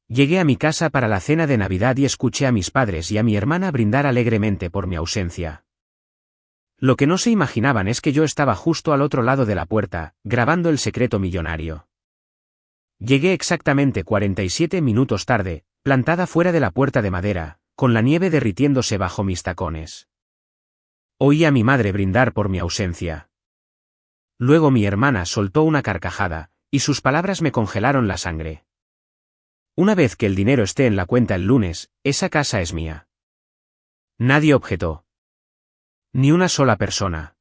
Llegué a mi casa para la cena de Navidad y escuché a mis padres y a mi hermana brindar alegremente por mi ausencia. Lo que no se imaginaban es que yo estaba justo al otro lado de la puerta, grabando El secreto millonario. Llegué exactamente 47 minutos tarde, plantada fuera de la puerta de madera, con la nieve derritiéndose bajo mis tacones. Oí a mi madre brindar por mi ausencia. Luego mi hermana soltó una carcajada, y sus palabras me congelaron la sangre. Una vez que el dinero esté en la cuenta el lunes, esa casa es mía. Nadie objetó. Ni una sola persona.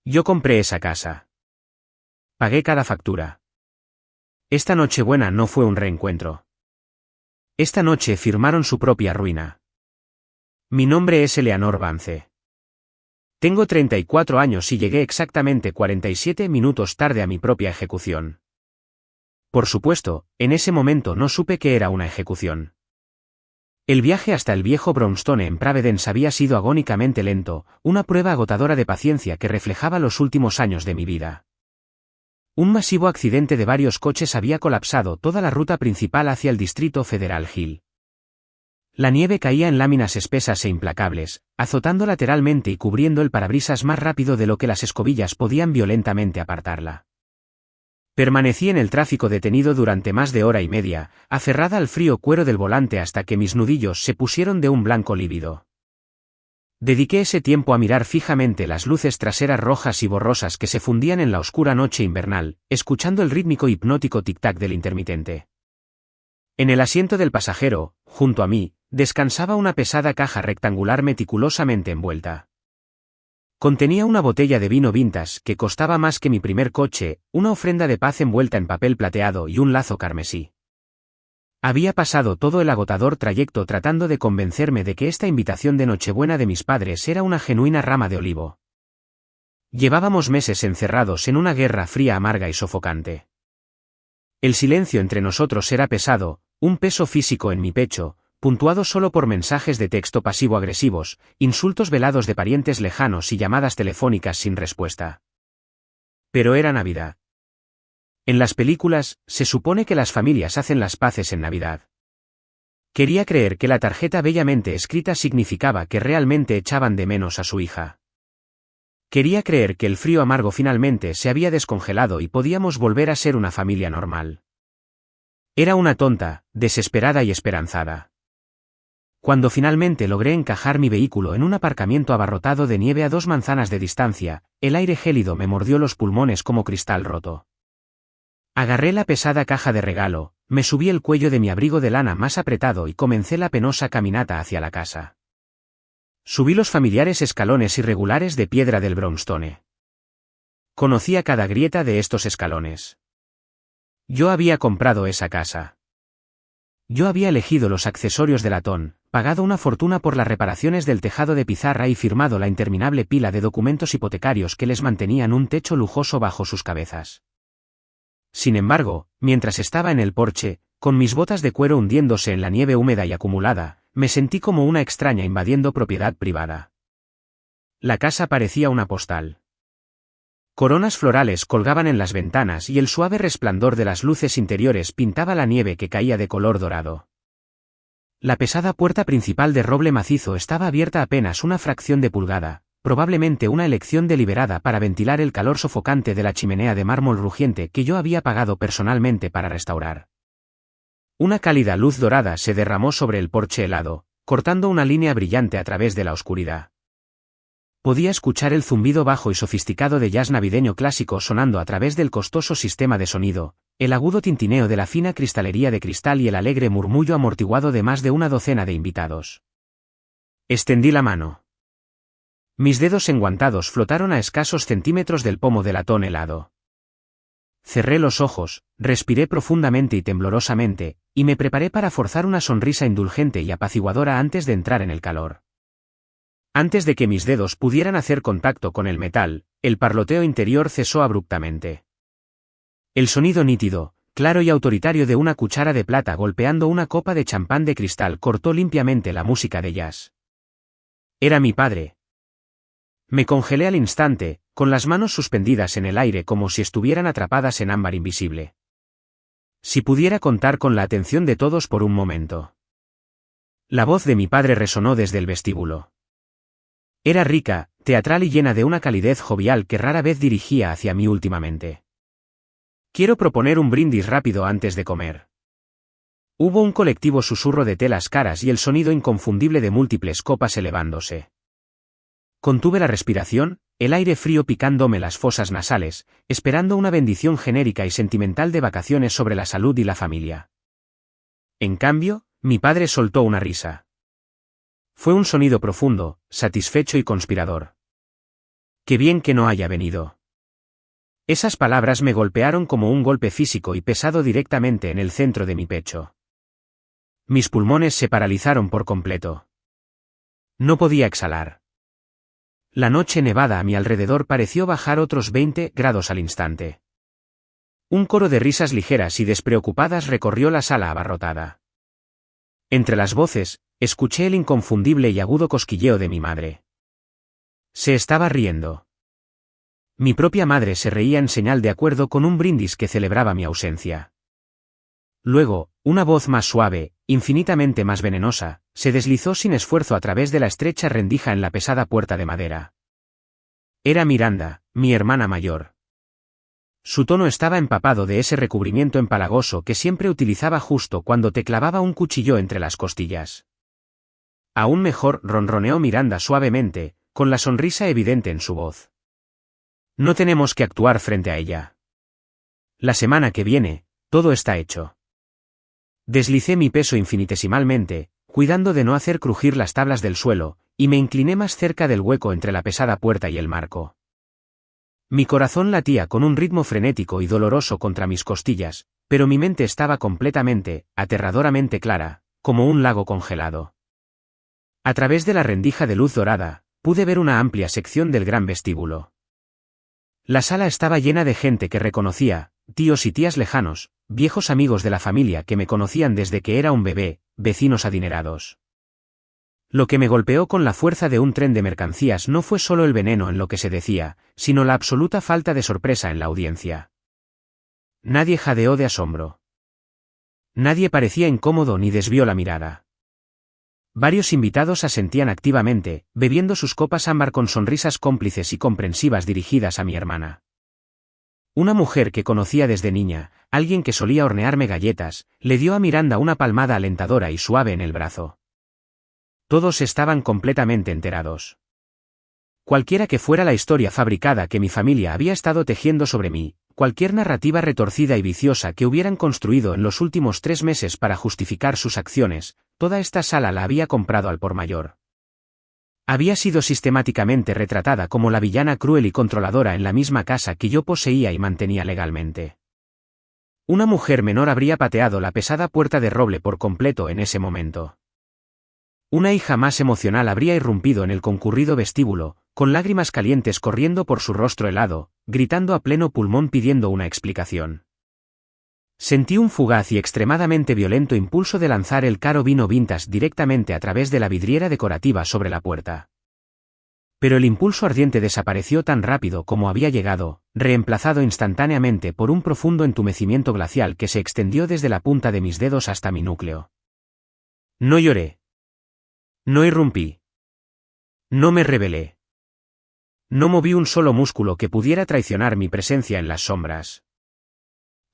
Yo compré esa casa. Pagué cada factura. Esta Nochebuena no fue un reencuentro. Esta noche firmaron su propia ruina. Mi nombre es Eleanor Vance. Tengo 34 años y llegué exactamente 47 minutos tarde a mi propia ejecución. Por supuesto, en ese momento no supe que era una ejecución. El viaje hasta el viejo brownstone en Providence había sido agónicamente lento, una prueba agotadora de paciencia que reflejaba los últimos años de mi vida. Un masivo accidente de varios coches había colapsado toda la ruta principal hacia el distrito Federal Hill. La nieve caía en láminas espesas e implacables, azotando lateralmente y cubriendo el parabrisas más rápido de lo que las escobillas podían violentamente apartarla. Permanecí en el tráfico detenido durante más de hora y media, aferrada al frío cuero del volante hasta que mis nudillos se pusieron de un blanco lívido. Dediqué ese tiempo a mirar fijamente las luces traseras rojas y borrosas que se fundían en la oscura noche invernal, escuchando el rítmico hipnótico tic-tac del intermitente. En el asiento del pasajero, junto a mí, descansaba una pesada caja rectangular meticulosamente envuelta. Contenía una botella de vino vintage que costaba más que mi primer coche, una ofrenda de paz envuelta en papel plateado y un lazo carmesí. Había pasado todo el agotador trayecto tratando de convencerme de que esta invitación de Nochebuena de mis padres era una genuina rama de olivo. Llevábamos meses encerrados en una guerra fría, amarga y sofocante. El silencio entre nosotros era pesado, un peso físico en mi pecho, puntuado solo por mensajes de texto pasivo-agresivos, insultos velados de parientes lejanos y llamadas telefónicas sin respuesta. Pero era Navidad. En las películas, se supone que las familias hacen las paces en Navidad. Quería creer que la tarjeta bellamente escrita significaba que realmente echaban de menos a su hija. Quería creer que el frío amargo finalmente se había descongelado y podíamos volver a ser una familia normal. Era una tonta, desesperada y esperanzada. Cuando finalmente logré encajar mi vehículo en un aparcamiento abarrotado de nieve a 2 manzanas de distancia, el aire gélido me mordió los pulmones como cristal roto. Agarré la pesada caja de regalo, me subí el cuello de mi abrigo de lana más apretado y comencé la penosa caminata hacia la casa. Subí los familiares escalones irregulares de piedra del brownstone. Conocía cada grieta de estos escalones. Yo había comprado esa casa. Yo había elegido los accesorios de latón, pagado una fortuna por las reparaciones del tejado de pizarra y firmado la interminable pila de documentos hipotecarios que les mantenían un techo lujoso bajo sus cabezas. Sin embargo, mientras estaba en el porche, con mis botas de cuero hundiéndose en la nieve húmeda y acumulada, me sentí como una extraña invadiendo propiedad privada. La casa parecía una postal. Coronas florales colgaban en las ventanas y el suave resplandor de las luces interiores pintaba la nieve que caía de color dorado. La pesada puerta principal de roble macizo estaba abierta apenas una fracción de pulgada, probablemente una elección deliberada para ventilar el calor sofocante de la chimenea de mármol rugiente que yo había pagado personalmente para restaurar. Una cálida luz dorada se derramó sobre el porche helado, cortando una línea brillante a través de la oscuridad. Podía escuchar el zumbido bajo y sofisticado de jazz navideño clásico sonando a través del costoso sistema de sonido, el agudo tintineo de la fina cristalería de cristal y el alegre murmullo amortiguado de más de una docena de invitados. Extendí la mano. Mis dedos enguantados flotaron a escasos centímetros del pomo de latón helado. Cerré los ojos, respiré profundamente y temblorosamente, y me preparé para forzar una sonrisa indulgente y apaciguadora antes de entrar en el calor. Antes de que mis dedos pudieran hacer contacto con el metal, el parloteo interior cesó abruptamente. El sonido nítido, claro y autoritario de una cuchara de plata golpeando una copa de champán de cristal cortó limpiamente la música de jazz. Era mi padre. Me congelé al instante, con las manos suspendidas en el aire como si estuvieran atrapadas en ámbar invisible. Si pudiera contar con la atención de todos por un momento. La voz de mi padre resonó desde el vestíbulo. Era rica, teatral y llena de una calidez jovial que rara vez dirigía hacia mí últimamente. Quiero proponer un brindis rápido antes de comer. Hubo un colectivo susurro de telas caras y el sonido inconfundible de múltiples copas elevándose. Contuve la respiración, el aire frío picándome las fosas nasales, esperando una bendición genérica y sentimental de vacaciones sobre la salud y la familia. En cambio, mi padre soltó una risa. Fue un sonido profundo, satisfecho y conspirador. Qué bien que no haya venido. Esas palabras me golpearon como un golpe físico y pesado directamente en el centro de mi pecho. Mis pulmones se paralizaron por completo. No podía exhalar. La noche nevada a mi alrededor pareció bajar otros 20 grados al instante. Un coro de risas ligeras y despreocupadas recorrió la sala abarrotada. Entre las voces, escuché el inconfundible y agudo cosquilleo de mi madre. Se estaba riendo. Mi propia madre se reía en señal de acuerdo con un brindis que celebraba mi ausencia. Luego, una voz más suave, infinitamente más venenosa, se deslizó sin esfuerzo a través de la estrecha rendija en la pesada puerta de madera. Era Miranda, mi hermana mayor. Su tono estaba empapado de ese recubrimiento empalagoso que siempre utilizaba justo cuando te clavaba un cuchillo entre las costillas. Aún mejor, ronroneó Miranda suavemente, con la sonrisa evidente en su voz. No tenemos que actuar frente a ella. La semana que viene, todo está hecho. Deslicé mi peso infinitesimalmente, cuidando de no hacer crujir las tablas del suelo, y me incliné más cerca del hueco entre la pesada puerta y el marco. Mi corazón latía con un ritmo frenético y doloroso contra mis costillas, pero mi mente estaba completamente, aterradoramente clara, como un lago congelado. A través de la rendija de luz dorada, pude ver una amplia sección del gran vestíbulo. La sala estaba llena de gente que reconocía, tíos y tías lejanos, viejos amigos de la familia que me conocían desde que era un bebé, vecinos adinerados. Lo que me golpeó con la fuerza de un tren de mercancías no fue solo el veneno en lo que se decía, sino la absoluta falta de sorpresa en la audiencia. Nadie jadeó de asombro. Nadie parecía incómodo ni desvió la mirada. Varios invitados asentían activamente, bebiendo sus copas ámbar con sonrisas cómplices y comprensivas dirigidas a mi hermana. Una mujer que conocía desde niña, alguien que solía hornearme galletas, le dio a Miranda una palmada alentadora y suave en el brazo. Todos estaban completamente enterados. Cualquiera que fuera la historia fabricada que mi familia había estado tejiendo sobre mí, cualquier narrativa retorcida y viciosa que hubieran construido en los últimos 3 meses para justificar sus acciones, toda esta sala la había comprado al por mayor. Había sido sistemáticamente retratada como la villana cruel y controladora en la misma casa que yo poseía y mantenía legalmente. Una mujer menor habría pateado la pesada puerta de roble por completo en ese momento. Una hija más emocional habría irrumpido en el concurrido vestíbulo, con lágrimas calientes corriendo por su rostro helado, gritando a pleno pulmón pidiendo una explicación. Sentí un fugaz y extremadamente violento impulso de lanzar el caro vino vintage directamente a través de la vidriera decorativa sobre la puerta. Pero el impulso ardiente desapareció tan rápido como había llegado, reemplazado instantáneamente por un profundo entumecimiento glacial que se extendió desde la punta de mis dedos hasta mi núcleo. No lloré. No irrumpí. No me rebelé. No moví un solo músculo que pudiera traicionar mi presencia en las sombras.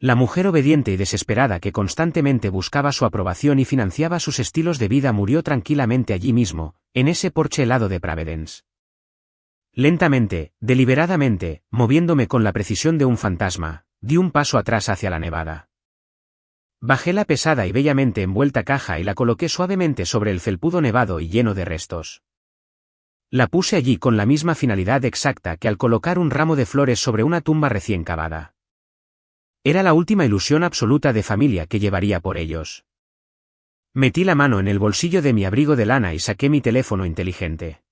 La mujer obediente y desesperada que constantemente buscaba su aprobación y financiaba sus estilos de vida murió tranquilamente allí mismo, en ese porche helado de Providence. Lentamente, deliberadamente, moviéndome con la precisión de un fantasma, di un paso atrás hacia la nevada. Bajé la pesada y bellamente envuelta caja y la coloqué suavemente sobre el felpudo nevado y lleno de restos. La puse allí con la misma finalidad exacta que al colocar un ramo de flores sobre una tumba recién cavada. Era la última ilusión absoluta de familia que llevaría por ellos. Metí la mano en el bolsillo de mi abrigo de lana y saqué mi teléfono inteligente.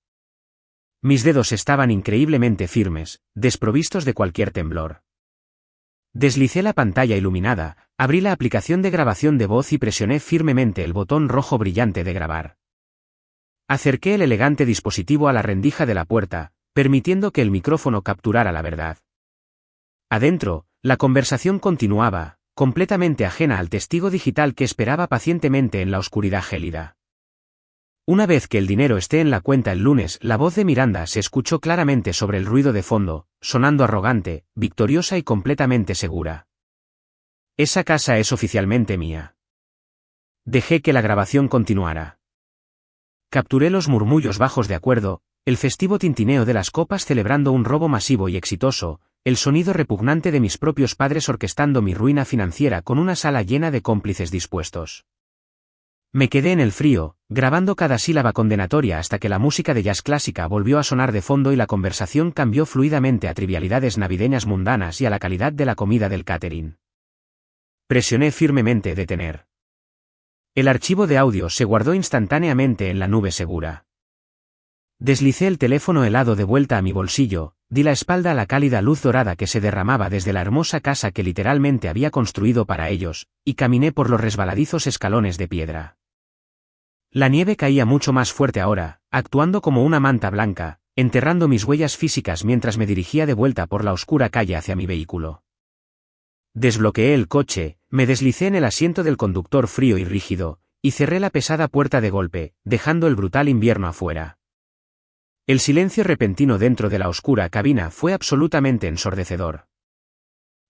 Mis dedos estaban increíblemente firmes, desprovistos de cualquier temblor. Deslicé la pantalla iluminada, abrí la aplicación de grabación de voz y presioné firmemente el botón rojo brillante de grabar. Acerqué el elegante dispositivo a la rendija de la puerta, permitiendo que el micrófono capturara la verdad. Adentro, la conversación continuaba, completamente ajena al testigo digital que esperaba pacientemente en la oscuridad gélida. Una vez que el dinero esté en la cuenta el lunes, la voz de Miranda se escuchó claramente sobre el ruido de fondo, sonando arrogante, victoriosa y completamente segura. Esa casa es oficialmente mía. Dejé que la grabación continuara. Capturé los murmullos bajos de acuerdo, el festivo tintineo de las copas celebrando un robo masivo y exitoso, el sonido repugnante de mis propios padres orquestando mi ruina financiera con una sala llena de cómplices dispuestos. Me quedé en el frío, grabando cada sílaba condenatoria hasta que la música de jazz clásica volvió a sonar de fondo y la conversación cambió fluidamente a trivialidades navideñas mundanas y a la calidad de la comida del catering. Presioné firmemente detener. El archivo de audio se guardó instantáneamente en la nube segura. Deslicé el teléfono helado de vuelta a mi bolsillo, di la espalda a la cálida luz dorada que se derramaba desde la hermosa casa que literalmente había construido para ellos, y caminé por los resbaladizos escalones de piedra. La nieve caía mucho más fuerte ahora, actuando como una manta blanca, enterrando mis huellas físicas mientras me dirigía de vuelta por la oscura calle hacia mi vehículo. Desbloqueé el coche, me deslicé en el asiento del conductor frío y rígido, y cerré la pesada puerta de golpe, dejando el brutal invierno afuera. El silencio repentino dentro de la oscura cabina fue absolutamente ensordecedor.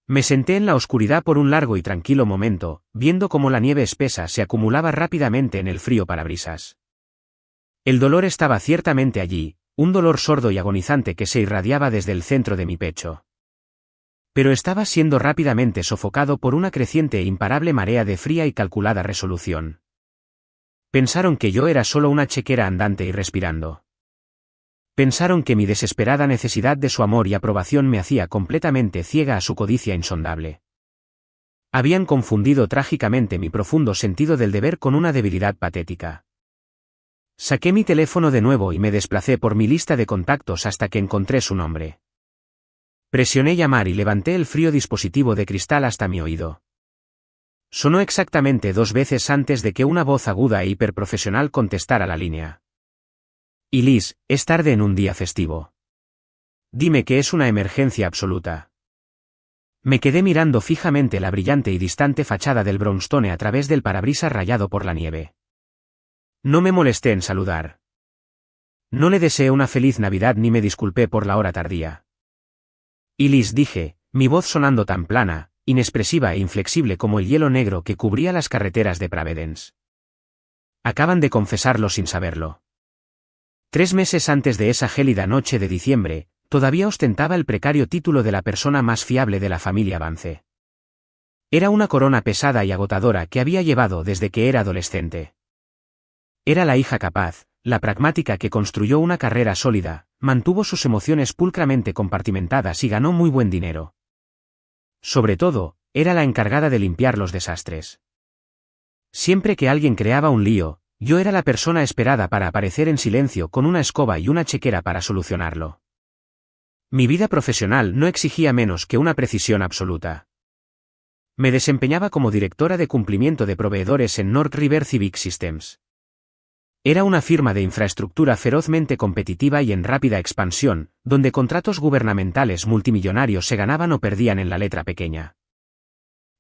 Me senté en la oscuridad por un largo y tranquilo momento, viendo cómo la nieve espesa se acumulaba rápidamente en el frío parabrisas. El dolor estaba ciertamente allí, un dolor sordo y agonizante que se irradiaba desde el centro de mi pecho. Pero estaba siendo rápidamente sofocado por una creciente e imparable marea de fría y calculada resolución. Pensaron que yo era solo una chequera andante y respirando. Pensaron que mi desesperada necesidad de su amor y aprobación me hacía completamente ciega a su codicia insondable. Habían confundido trágicamente mi profundo sentido del deber con una debilidad patética. Saqué mi teléfono de nuevo y me desplacé por mi lista de contactos hasta que encontré su nombre. Presioné llamar y levanté el frío dispositivo de cristal hasta mi oído. Sonó exactamente 2 veces antes de que una voz aguda e hiperprofesional contestara la línea. Y Liz, es tarde en un día festivo. Dime que es una emergencia absoluta. Me quedé mirando fijamente la brillante y distante fachada del brownstone a través del parabrisas rayado por la nieve. No me molesté en saludar. No le deseé una feliz Navidad ni me disculpé por la hora tardía. Y Liz, dije, mi voz sonando tan plana, inexpresiva e inflexible como el hielo negro que cubría las carreteras de Providence. Acaban de confesarlo sin saberlo. 3 meses antes de esa gélida noche de diciembre, todavía ostentaba el precario título de la persona más fiable de la familia Vance. Era una corona pesada y agotadora que había llevado desde que era adolescente. Era la hija capaz, la pragmática que construyó una carrera sólida, mantuvo sus emociones pulcramente compartimentadas y ganó muy buen dinero. Sobre todo, era la encargada de limpiar los desastres. Siempre que alguien creaba un lío, yo era la persona esperada para aparecer en silencio con una escoba y una chequera para solucionarlo. Mi vida profesional no exigía menos que una precisión absoluta. Me desempeñaba como directora de cumplimiento de proveedores en North River Civic Systems. Era una firma de infraestructura ferozmente competitiva y en rápida expansión, donde contratos gubernamentales multimillonarios se ganaban o perdían en la letra pequeña.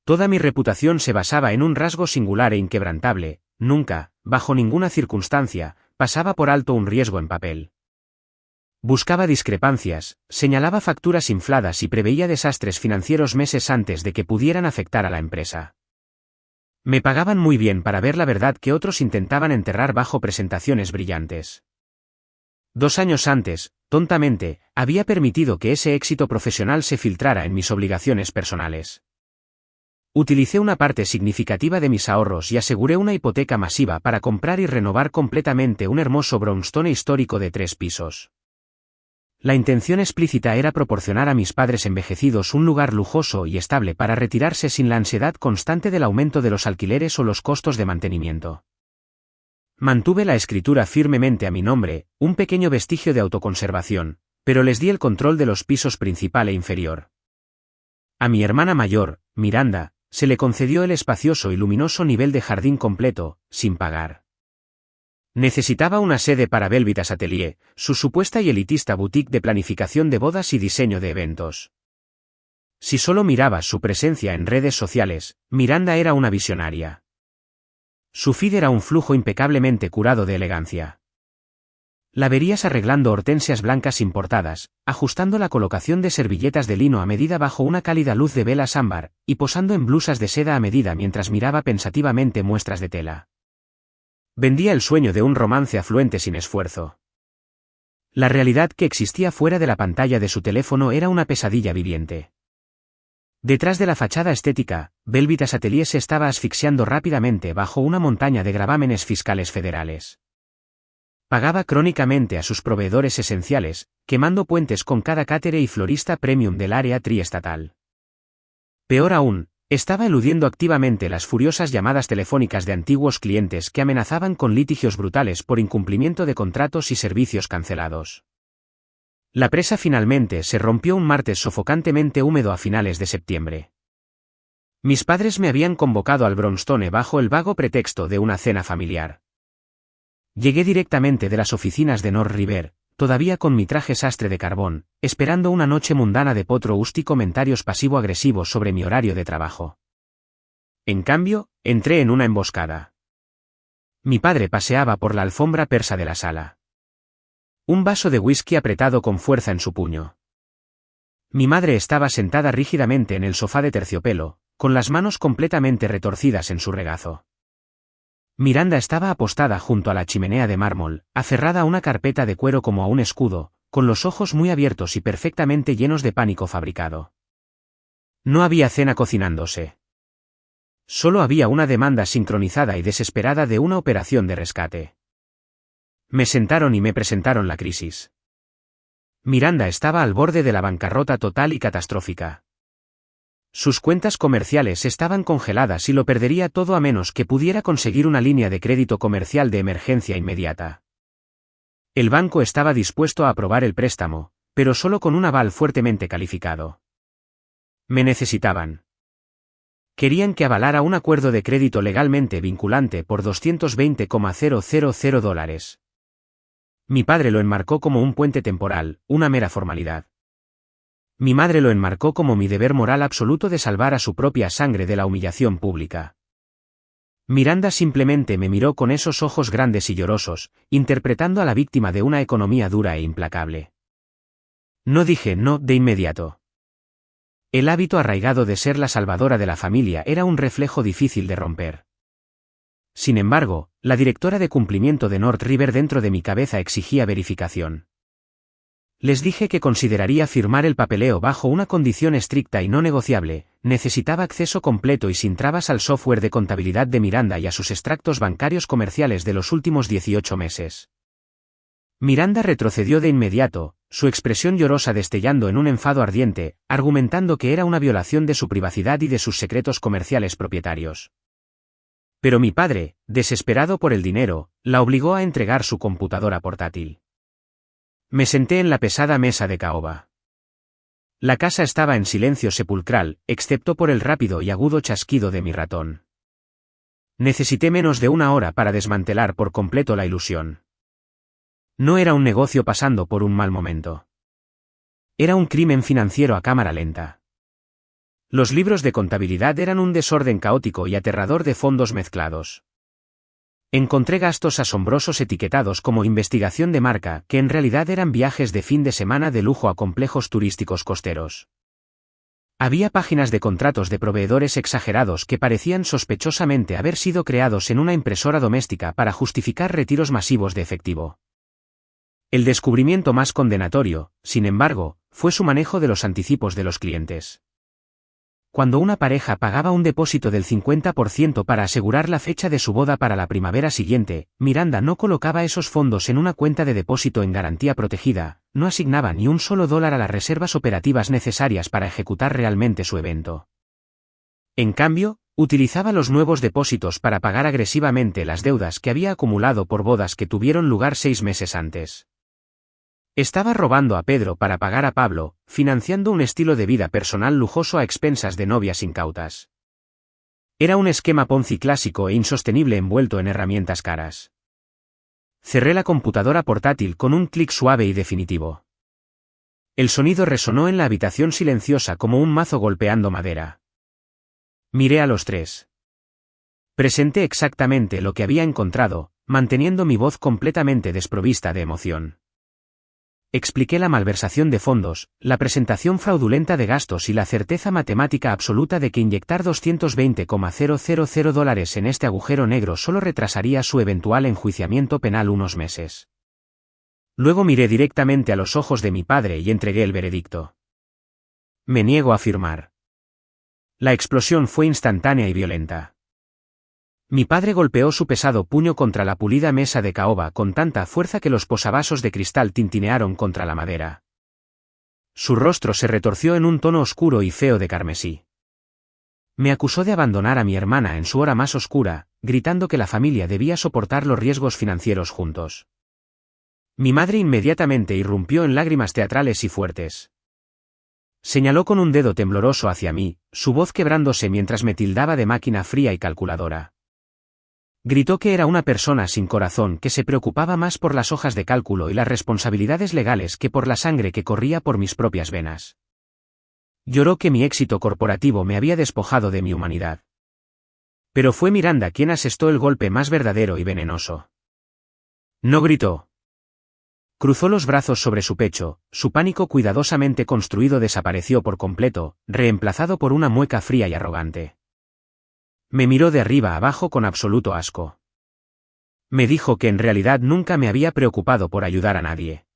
Toda mi reputación se basaba en un rasgo singular e inquebrantable: nunca, bajo ninguna circunstancia, pasaba por alto un riesgo en papel. Buscaba discrepancias, señalaba facturas infladas y preveía desastres financieros meses antes de que pudieran afectar a la empresa. Me pagaban muy bien para ver la verdad que otros intentaban enterrar bajo presentaciones brillantes. 2 años antes, tontamente, había permitido que ese éxito profesional se filtrara en mis obligaciones personales. Utilicé una parte significativa de mis ahorros y aseguré una hipoteca masiva para comprar y renovar completamente un hermoso brownstone histórico de 3 pisos. La intención explícita era proporcionar a mis padres envejecidos un lugar lujoso y estable para retirarse sin la ansiedad constante del aumento de los alquileres o los costos de mantenimiento. Mantuve la escritura firmemente a mi nombre, un pequeño vestigio de autoconservación, pero les di el control de los pisos principal e inferior. A mi hermana mayor, Miranda, se le concedió el espacioso y luminoso nivel de jardín completo, sin pagar. Necesitaba una sede para Belvitas Atelier, su supuesta y elitista boutique de planificación de bodas y diseño de eventos. Si solo mirabas su presencia en redes sociales, Miranda era una visionaria. Su feed era un flujo impecablemente curado de elegancia. La verías arreglando hortensias blancas importadas, ajustando la colocación de servilletas de lino a medida bajo una cálida luz de velas ámbar, y posando en blusas de seda a medida mientras miraba pensativamente muestras de tela. Vendía el sueño de un romance afluente sin esfuerzo. La realidad que existía fuera de la pantalla de su teléfono era una pesadilla viviente. Detrás de la fachada estética, Belvitas Atelier se estaba asfixiando rápidamente bajo una montaña de gravámenes fiscales federales. Pagaba crónicamente a sus proveedores esenciales, quemando puentes con cada cátere y florista premium del área triestatal. Peor aún, estaba eludiendo activamente las furiosas llamadas telefónicas de antiguos clientes que amenazaban con litigios brutales por incumplimiento de contratos y servicios cancelados. La presa finalmente se rompió un martes sofocantemente húmedo a finales de septiembre. Mis padres me habían convocado al Brownstone bajo el vago pretexto de una cena familiar. Llegué directamente de las oficinas de North River, todavía con mi traje sastre de carbón, esperando una noche mundana de potro y comentarios pasivo-agresivos sobre mi horario de trabajo. En cambio, entré en una emboscada. Mi padre paseaba por la alfombra persa de la sala. Un vaso de whisky apretado con fuerza en su puño. Mi madre estaba sentada rígidamente en el sofá de terciopelo, con las manos completamente retorcidas en su regazo. Miranda estaba apostada junto a la chimenea de mármol, aferrada a una carpeta de cuero como a un escudo, con los ojos muy abiertos y perfectamente llenos de pánico fabricado. No había cena cocinándose. Solo había una demanda sincronizada y desesperada de una operación de rescate. Me sentaron y me presentaron la crisis. Miranda estaba al borde de la bancarrota total y catastrófica. Sus cuentas comerciales estaban congeladas y lo perdería todo a menos que pudiera conseguir una línea de crédito comercial de emergencia inmediata. El banco estaba dispuesto a aprobar el préstamo, pero solo con un aval fuertemente calificado. Me necesitaban. Querían que avalara un acuerdo de crédito legalmente vinculante por $220,000. Mi padre lo enmarcó como un puente temporal, una mera formalidad. Mi madre lo enmarcó como mi deber moral absoluto de salvar a su propia sangre de la humillación pública. Miranda simplemente me miró con esos ojos grandes y llorosos, interpretando a la víctima de una economía dura e implacable. No dije no de inmediato. El hábito arraigado de ser la salvadora de la familia era un reflejo difícil de romper. Sin embargo, la directora de cumplimiento de North River dentro de mi cabeza exigía verificación. Les dije que consideraría firmar el papeleo bajo una condición estricta y no negociable: necesitaba acceso completo y sin trabas al software de contabilidad de Miranda y a sus extractos bancarios comerciales de los últimos 18 meses. Miranda retrocedió de inmediato, su expresión llorosa destellando en un enfado ardiente, argumentando que era una violación de su privacidad y de sus secretos comerciales propietarios. Pero mi padre, desesperado por el dinero, la obligó a entregar su computadora portátil. Me senté en la pesada mesa de caoba. La casa estaba en silencio sepulcral, excepto por el rápido y agudo chasquido de mi ratón. Necesité menos de una hora para desmantelar por completo la ilusión. No era un negocio pasando por un mal momento. Era un crimen financiero a cámara lenta. Los libros de contabilidad eran un desorden caótico y aterrador de fondos mezclados. Encontré gastos asombrosos etiquetados como investigación de marca, que en realidad eran viajes de fin de semana de lujo a complejos turísticos costeros. Había páginas de contratos de proveedores exagerados que parecían sospechosamente haber sido creados en una impresora doméstica para justificar retiros masivos de efectivo. El descubrimiento más condenatorio, sin embargo, fue su manejo de los anticipos de los clientes. Cuando una pareja pagaba un depósito del 50% para asegurar la fecha de su boda para la primavera siguiente, Miranda no colocaba esos fondos en una cuenta de depósito en garantía protegida, no asignaba ni un solo dólar a las reservas operativas necesarias para ejecutar realmente su evento. En cambio, utilizaba los nuevos depósitos para pagar agresivamente las deudas que había acumulado por bodas que tuvieron lugar 6 meses antes. Estaba robando a Pedro para pagar a Pablo, financiando un estilo de vida personal lujoso a expensas de novias incautas. Era un esquema Ponzi clásico e insostenible envuelto en herramientas caras. Cerré la computadora portátil con un clic suave y definitivo. El sonido resonó en la habitación silenciosa como un mazo golpeando madera. Miré a los tres. Presenté exactamente lo que había encontrado, manteniendo mi voz completamente desprovista de emoción. Expliqué la malversación de fondos, la presentación fraudulenta de gastos y la certeza matemática absoluta de que inyectar $220,000 en este agujero negro solo retrasaría su eventual enjuiciamiento penal unos meses. Luego miré directamente a los ojos de mi padre y entregué el veredicto. Me niego a firmar. La explosión fue instantánea y violenta. Mi padre golpeó su pesado puño contra la pulida mesa de caoba con tanta fuerza que los posavasos de cristal tintinearon contra la madera. Su rostro se retorció en un tono oscuro y feo de carmesí. Me acusó de abandonar a mi hermana en su hora más oscura, gritando que la familia debía soportar los riesgos financieros juntos. Mi madre inmediatamente irrumpió en lágrimas teatrales y fuertes. Señaló con un dedo tembloroso hacia mí, su voz quebrándose mientras me tildaba de máquina fría y calculadora. Gritó que era una persona sin corazón que se preocupaba más por las hojas de cálculo y las responsabilidades legales que por la sangre que corría por mis propias venas. Lloró que mi éxito corporativo me había despojado de mi humanidad. Pero fue Miranda quien asestó el golpe más verdadero y venenoso. No gritó. Cruzó los brazos sobre su pecho, su pánico cuidadosamente construido desapareció por completo, reemplazado por una mueca fría y arrogante. Me miró de arriba abajo con absoluto asco. Me dijo que en realidad nunca me había preocupado por ayudar a nadie.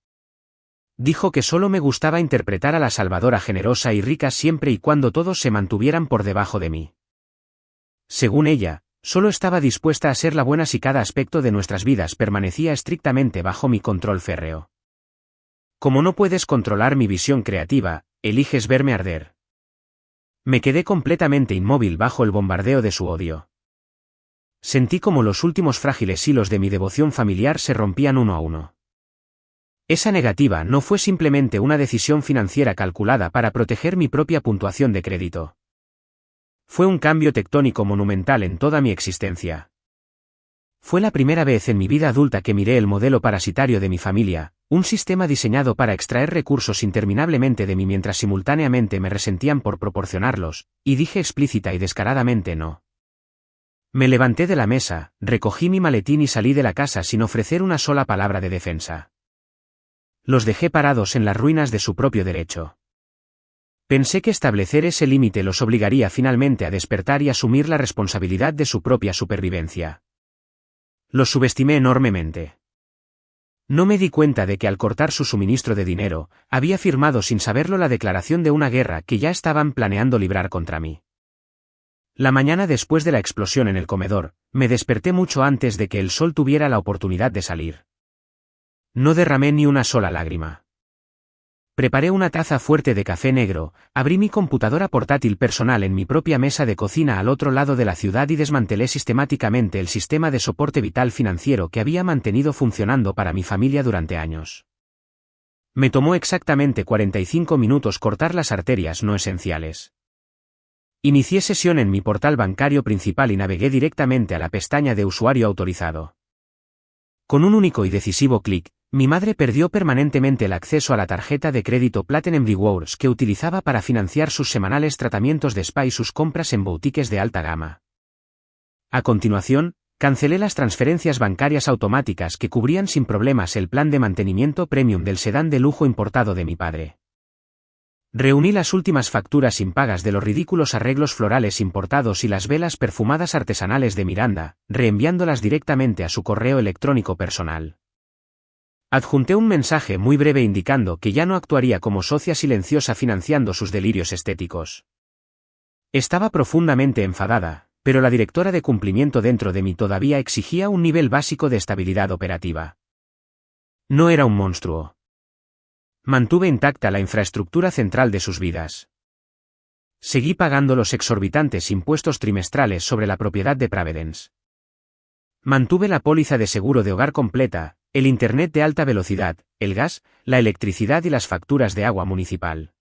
Dijo que solo me gustaba interpretar a la salvadora generosa y rica siempre y cuando todos se mantuvieran por debajo de mí. Según ella, solo estaba dispuesta a ser la buena si cada aspecto de nuestras vidas permanecía estrictamente bajo mi control férreo. Como no puedes controlar mi visión creativa, eliges verme arder. Me quedé completamente inmóvil bajo el bombardeo de su odio. Sentí como los últimos frágiles hilos de mi devoción familiar se rompían uno a uno. Esa negativa no fue simplemente una decisión financiera calculada para proteger mi propia puntuación de crédito. Fue un cambio tectónico monumental en toda mi existencia. Fue la primera vez en mi vida adulta que miré el modelo parasitario de mi familia, un sistema diseñado para extraer recursos interminablemente de mí mientras simultáneamente me resentían por proporcionarlos, y dije explícita y descaradamente no. Me levanté de la mesa, recogí mi maletín y salí de la casa sin ofrecer una sola palabra de defensa. Los dejé parados en las ruinas de su propio derecho. Pensé que establecer ese límite los obligaría finalmente a despertar y asumir la responsabilidad de su propia supervivencia. Los subestimé enormemente. No me di cuenta de que al cortar su suministro de dinero, había firmado sin saberlo la declaración de una guerra que ya estaban planeando librar contra mí. La mañana después de la explosión en el comedor, me desperté mucho antes de que el sol tuviera la oportunidad de salir. No derramé ni una sola lágrima. Preparé una taza fuerte de café negro, abrí mi computadora portátil personal en mi propia mesa de cocina al otro lado de la ciudad y desmantelé sistemáticamente el sistema de soporte vital financiero que había mantenido funcionando para mi familia durante años. Me tomó exactamente 45 minutos cortar las arterias no esenciales. Inicié sesión en mi portal bancario principal y navegué directamente a la pestaña de usuario autorizado. Con un único y decisivo clic, mi madre perdió permanentemente el acceso a la tarjeta de crédito Platinum Rewards que utilizaba para financiar sus semanales tratamientos de spa y sus compras en boutiques de alta gama. A continuación, cancelé las transferencias bancarias automáticas que cubrían sin problemas el plan de mantenimiento premium del sedán de lujo importado de mi padre. Reuní las últimas facturas impagas de los ridículos arreglos florales importados y las velas perfumadas artesanales de Miranda, reenviándolas directamente a su correo electrónico personal. Adjunté un mensaje muy breve indicando que ya no actuaría como socia silenciosa financiando sus delirios estéticos. Estaba profundamente enfadada, pero la directora de cumplimiento dentro de mí todavía exigía un nivel básico de estabilidad operativa. No era un monstruo. Mantuve intacta la infraestructura central de sus vidas. Seguí pagando los exorbitantes impuestos trimestrales sobre la propiedad de Providence. Mantuve la póliza de seguro de hogar completa, el internet de alta velocidad, el gas, la electricidad y las facturas de agua municipal.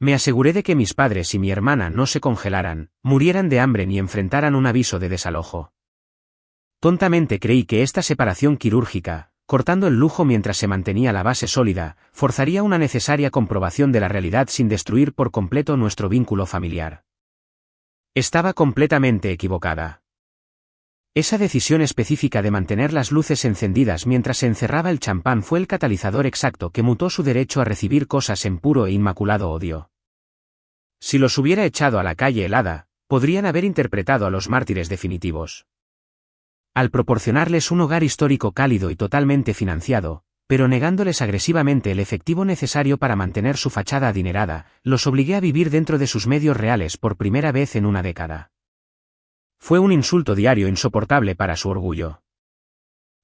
Me aseguré de que mis padres y mi hermana no se congelaran, murieran de hambre ni enfrentaran un aviso de desalojo. Tontamente creí que esta separación quirúrgica, cortando el lujo mientras se mantenía la base sólida, forzaría una necesaria comprobación de la realidad sin destruir por completo nuestro vínculo familiar. Estaba completamente equivocada. Esa decisión específica de mantener las luces encendidas mientras se encerraba el champán fue el catalizador exacto que mutó su derecho a recibir cosas en puro e inmaculado odio. Si los hubiera echado a la calle helada, podrían haber interpretado a los mártires definitivos. Al proporcionarles un hogar histórico cálido y totalmente financiado, pero negándoles agresivamente el efectivo necesario para mantener su fachada adinerada, los obligué a vivir dentro de sus medios reales por primera vez en una década. Fue un insulto diario insoportable para su orgullo.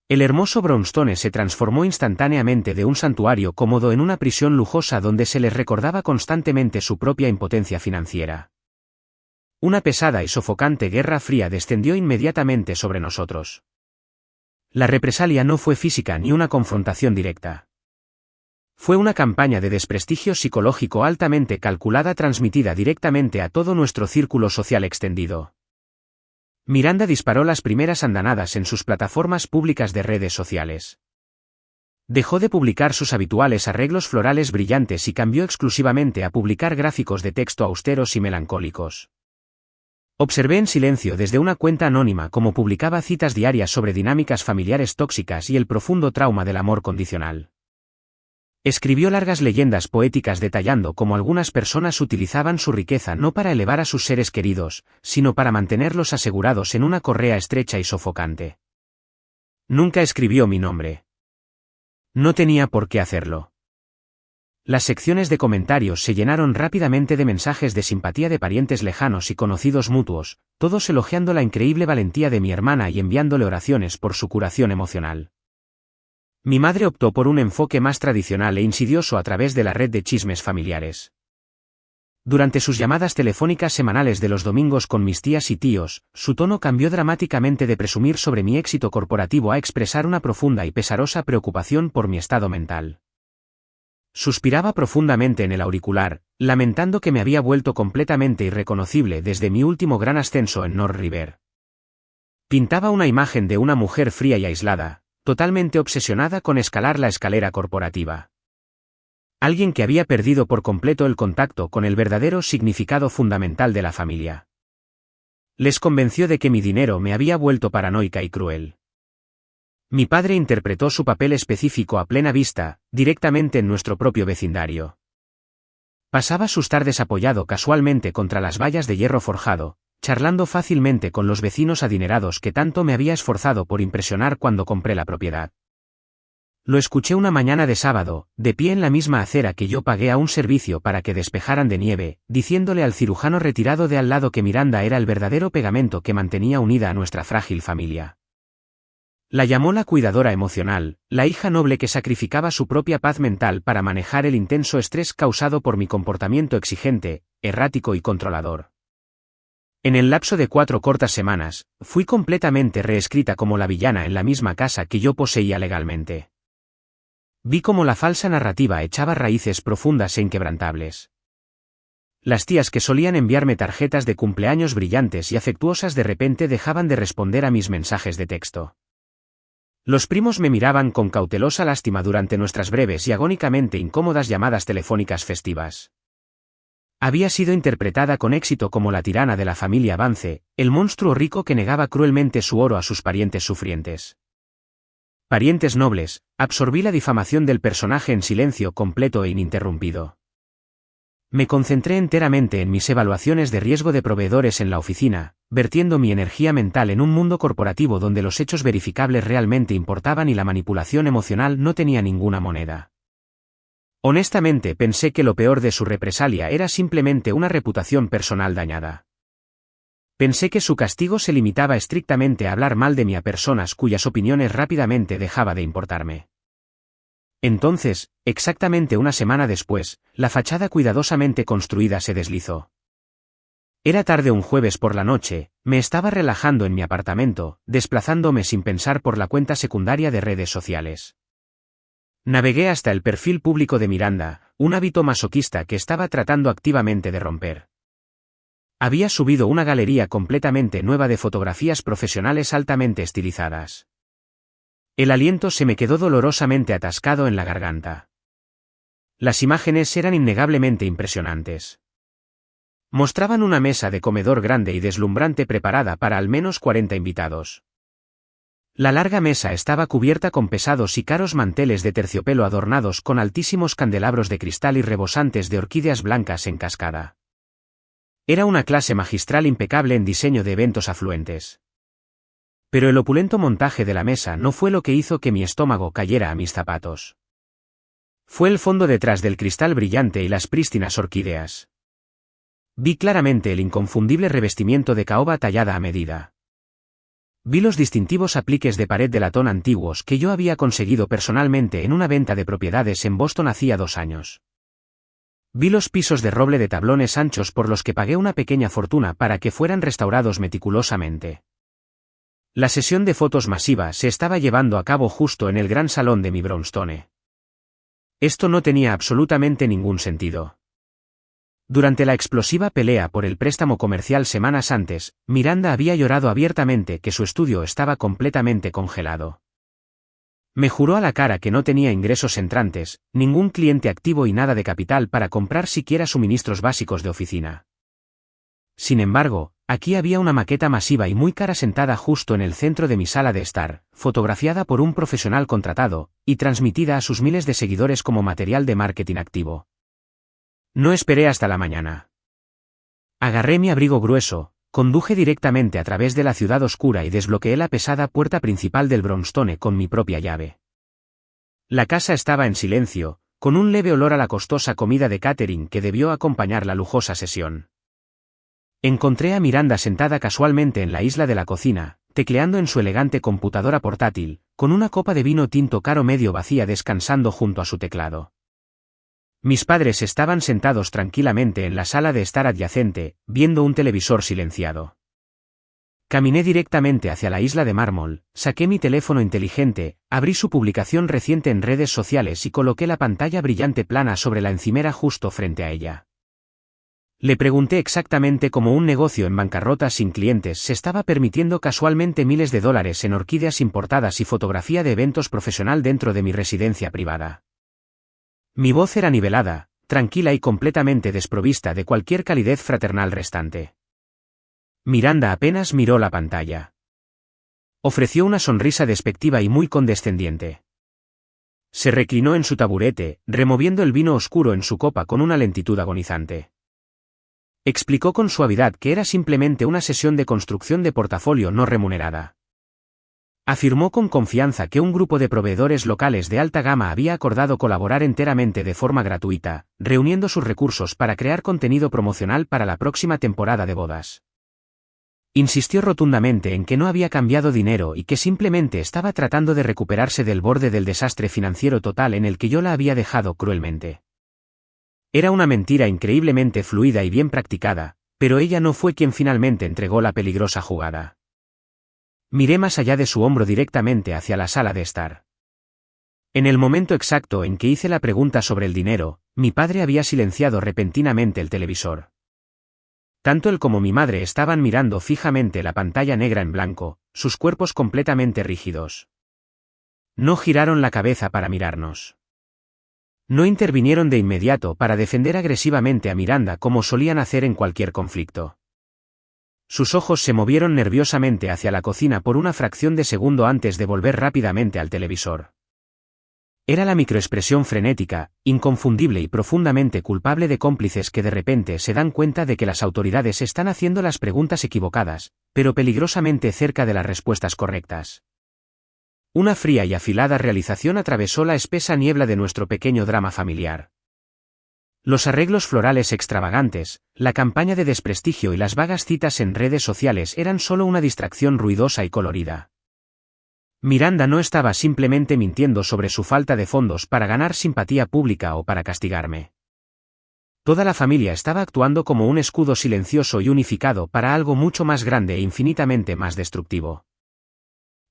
El hermoso Brownstone se transformó instantáneamente de un santuario cómodo en una prisión lujosa donde se les recordaba constantemente su propia impotencia financiera. Una pesada y sofocante guerra fría descendió inmediatamente sobre nosotros. La represalia no fue física ni una confrontación directa. Fue una campaña de desprestigio psicológico altamente calculada transmitida directamente a todo nuestro círculo social extendido. Miranda disparó las primeras andanadas en sus plataformas públicas de redes sociales. Dejó de publicar sus habituales arreglos florales brillantes y cambió exclusivamente a publicar gráficos de texto austeros y melancólicos. Observé en silencio desde una cuenta anónima cómo publicaba citas diarias sobre dinámicas familiares tóxicas y el profundo trauma del amor condicional. Escribió largas leyendas poéticas detallando cómo algunas personas utilizaban su riqueza no para elevar a sus seres queridos, sino para mantenerlos asegurados en una correa estrecha y sofocante. Nunca escribió mi nombre. No tenía por qué hacerlo. Las secciones de comentarios se llenaron rápidamente de mensajes de simpatía de parientes lejanos y conocidos mutuos, todos elogiando la increíble valentía de mi hermana y enviándole oraciones por su curación emocional. Mi madre optó por un enfoque más tradicional e insidioso a través de la red de chismes familiares. Durante sus llamadas telefónicas semanales de los domingos con mis tías y tíos, su tono cambió dramáticamente de presumir sobre mi éxito corporativo a expresar una profunda y pesarosa preocupación por mi estado mental. Suspiraba profundamente en el auricular, lamentando que me había vuelto completamente irreconocible desde mi último gran ascenso en North River. Pintaba una imagen de una mujer fría y aislada, totalmente obsesionada con escalar la escalera corporativa. Alguien que había perdido por completo el contacto con el verdadero significado fundamental de la familia. Les convenció de que mi dinero me había vuelto paranoica y cruel. Mi padre interpretó su papel específico a plena vista, directamente en nuestro propio vecindario. Pasaba sus tardes apoyado casualmente contra las vallas de hierro forjado, charlando fácilmente con los vecinos adinerados que tanto me había esforzado por impresionar cuando compré la propiedad. Lo escuché una mañana de sábado, de pie en la misma acera que yo pagué a un servicio para que despejaran de nieve, diciéndole al cirujano retirado de al lado que Miranda era el verdadero pegamento que mantenía unida a nuestra frágil familia. La llamó la cuidadora emocional, la hija noble que sacrificaba su propia paz mental para manejar el intenso estrés causado por mi comportamiento exigente, errático y controlador. En el lapso de 4 cortas semanas, fui completamente reescrita como la villana en la misma casa que yo poseía legalmente. Vi cómo la falsa narrativa echaba raíces profundas e inquebrantables. Las tías que solían enviarme tarjetas de cumpleaños brillantes y afectuosas de repente dejaban de responder a mis mensajes de texto. Los primos me miraban con cautelosa lástima durante nuestras breves y agónicamente incómodas llamadas telefónicas festivas. Había sido interpretada con éxito como la tirana de la familia Vance, el monstruo rico que negaba cruelmente su oro a sus parientes sufrientes. Parientes nobles, absorbí la difamación del personaje en silencio completo e ininterrumpido. Me concentré enteramente en mis evaluaciones de riesgo de proveedores en la oficina, vertiendo mi energía mental en un mundo corporativo donde los hechos verificables realmente importaban y la manipulación emocional no tenía ninguna moneda. Honestamente pensé que lo peor de su represalia era simplemente una reputación personal dañada. Pensé que su castigo se limitaba estrictamente a hablar mal de mí a personas cuyas opiniones rápidamente dejaba de importarme. Entonces, exactamente una semana después, la fachada cuidadosamente construida se deslizó. Era tarde un jueves por la noche, me estaba relajando en mi apartamento, desplazándome sin pensar por la cuenta secundaria de redes sociales. Navegué hasta el perfil público de Miranda, un hábito masoquista que estaba tratando activamente de romper. Había subido una galería completamente nueva de fotografías profesionales altamente estilizadas. El aliento se me quedó dolorosamente atascado en la garganta. Las imágenes eran innegablemente impresionantes. Mostraban una mesa de comedor grande y deslumbrante preparada para al menos 40 invitados. La larga mesa estaba cubierta con pesados y caros manteles de terciopelo adornados con altísimos candelabros de cristal y rebosantes de orquídeas blancas en cascada. Era una clase magistral impecable en diseño de eventos afluentes. Pero el opulento montaje de la mesa no fue lo que hizo que mi estómago cayera a mis zapatos. Fue el fondo detrás del cristal brillante y las prístinas orquídeas. Vi claramente el inconfundible revestimiento de caoba tallada a medida. Vi los distintivos apliques de pared de latón antiguos que yo había conseguido personalmente en una venta de propiedades en Boston hacía 2 años. Vi los pisos de roble de tablones anchos por los que pagué una pequeña fortuna para que fueran restaurados meticulosamente. La sesión de fotos masiva se estaba llevando a cabo justo en el gran salón de mi brownstone. Esto no tenía absolutamente ningún sentido. Durante la explosiva pelea por el préstamo comercial semanas antes, Miranda había llorado abiertamente que su estudio estaba completamente congelado. Me juró a la cara que no tenía ingresos entrantes, ningún cliente activo y nada de capital para comprar siquiera suministros básicos de oficina. Sin embargo, aquí había una maqueta masiva y muy cara sentada justo en el centro de mi sala de estar, fotografiada por un profesional contratado, y transmitida a sus miles de seguidores como material de marketing activo. No esperé hasta la mañana. Agarré mi abrigo grueso, conduje directamente a través de la ciudad oscura y desbloqueé la pesada puerta principal del brownstone con mi propia llave. La casa estaba en silencio, con un leve olor a la costosa comida de catering que debió acompañar la lujosa sesión. Encontré a Miranda sentada casualmente en la isla de la cocina, tecleando en su elegante computadora portátil, con una copa de vino tinto caro medio vacía descansando junto a su teclado. Mis padres estaban sentados tranquilamente en la sala de estar adyacente, viendo un televisor silenciado. Caminé directamente hacia la isla de mármol, saqué mi teléfono inteligente, abrí su publicación reciente en redes sociales y coloqué la pantalla brillante plana sobre la encimera justo frente a ella. Le pregunté exactamente cómo un negocio en bancarrota sin clientes se estaba permitiendo casualmente miles de dólares en orquídeas importadas y fotografía de eventos profesional dentro de mi residencia privada. Mi voz era nivelada, tranquila y completamente desprovista de cualquier calidez fraternal restante. Miranda apenas miró la pantalla. Ofreció una sonrisa despectiva y muy condescendiente. Se reclinó en su taburete, removiendo el vino oscuro en su copa con una lentitud agonizante. Explicó con suavidad que era simplemente una sesión de construcción de portafolio no remunerada. Afirmó con confianza que un grupo de proveedores locales de alta gama había acordado colaborar enteramente de forma gratuita, reuniendo sus recursos para crear contenido promocional para la próxima temporada de bodas. Insistió rotundamente en que no había cambiado dinero y que simplemente estaba tratando de recuperarse del borde del desastre financiero total en el que yo la había dejado cruelmente. Era una mentira increíblemente fluida y bien practicada, pero ella no fue quien finalmente entregó la peligrosa jugada. Miré más allá de su hombro directamente hacia la sala de estar. En el momento exacto en que hice la pregunta sobre el dinero, mi padre había silenciado repentinamente el televisor. Tanto él como mi madre estaban mirando fijamente la pantalla negra en blanco, sus cuerpos completamente rígidos. No giraron la cabeza para mirarnos. No intervinieron de inmediato para defender agresivamente a Miranda como solían hacer en cualquier conflicto. Sus ojos se movieron nerviosamente hacia la cocina por una fracción de segundo antes de volver rápidamente al televisor. Era la microexpresión frenética, inconfundible y profundamente culpable de cómplices que de repente se dan cuenta de que las autoridades están haciendo las preguntas equivocadas, pero peligrosamente cerca de las respuestas correctas. Una fría y afilada realización atravesó la espesa niebla de nuestro pequeño drama familiar. Los arreglos florales extravagantes, la campaña de desprestigio y las vagas citas en redes sociales eran solo una distracción ruidosa y colorida. Miranda no estaba simplemente mintiendo sobre su falta de fondos para ganar simpatía pública o para castigarme. Toda la familia estaba actuando como un escudo silencioso y unificado para algo mucho más grande e infinitamente más destructivo.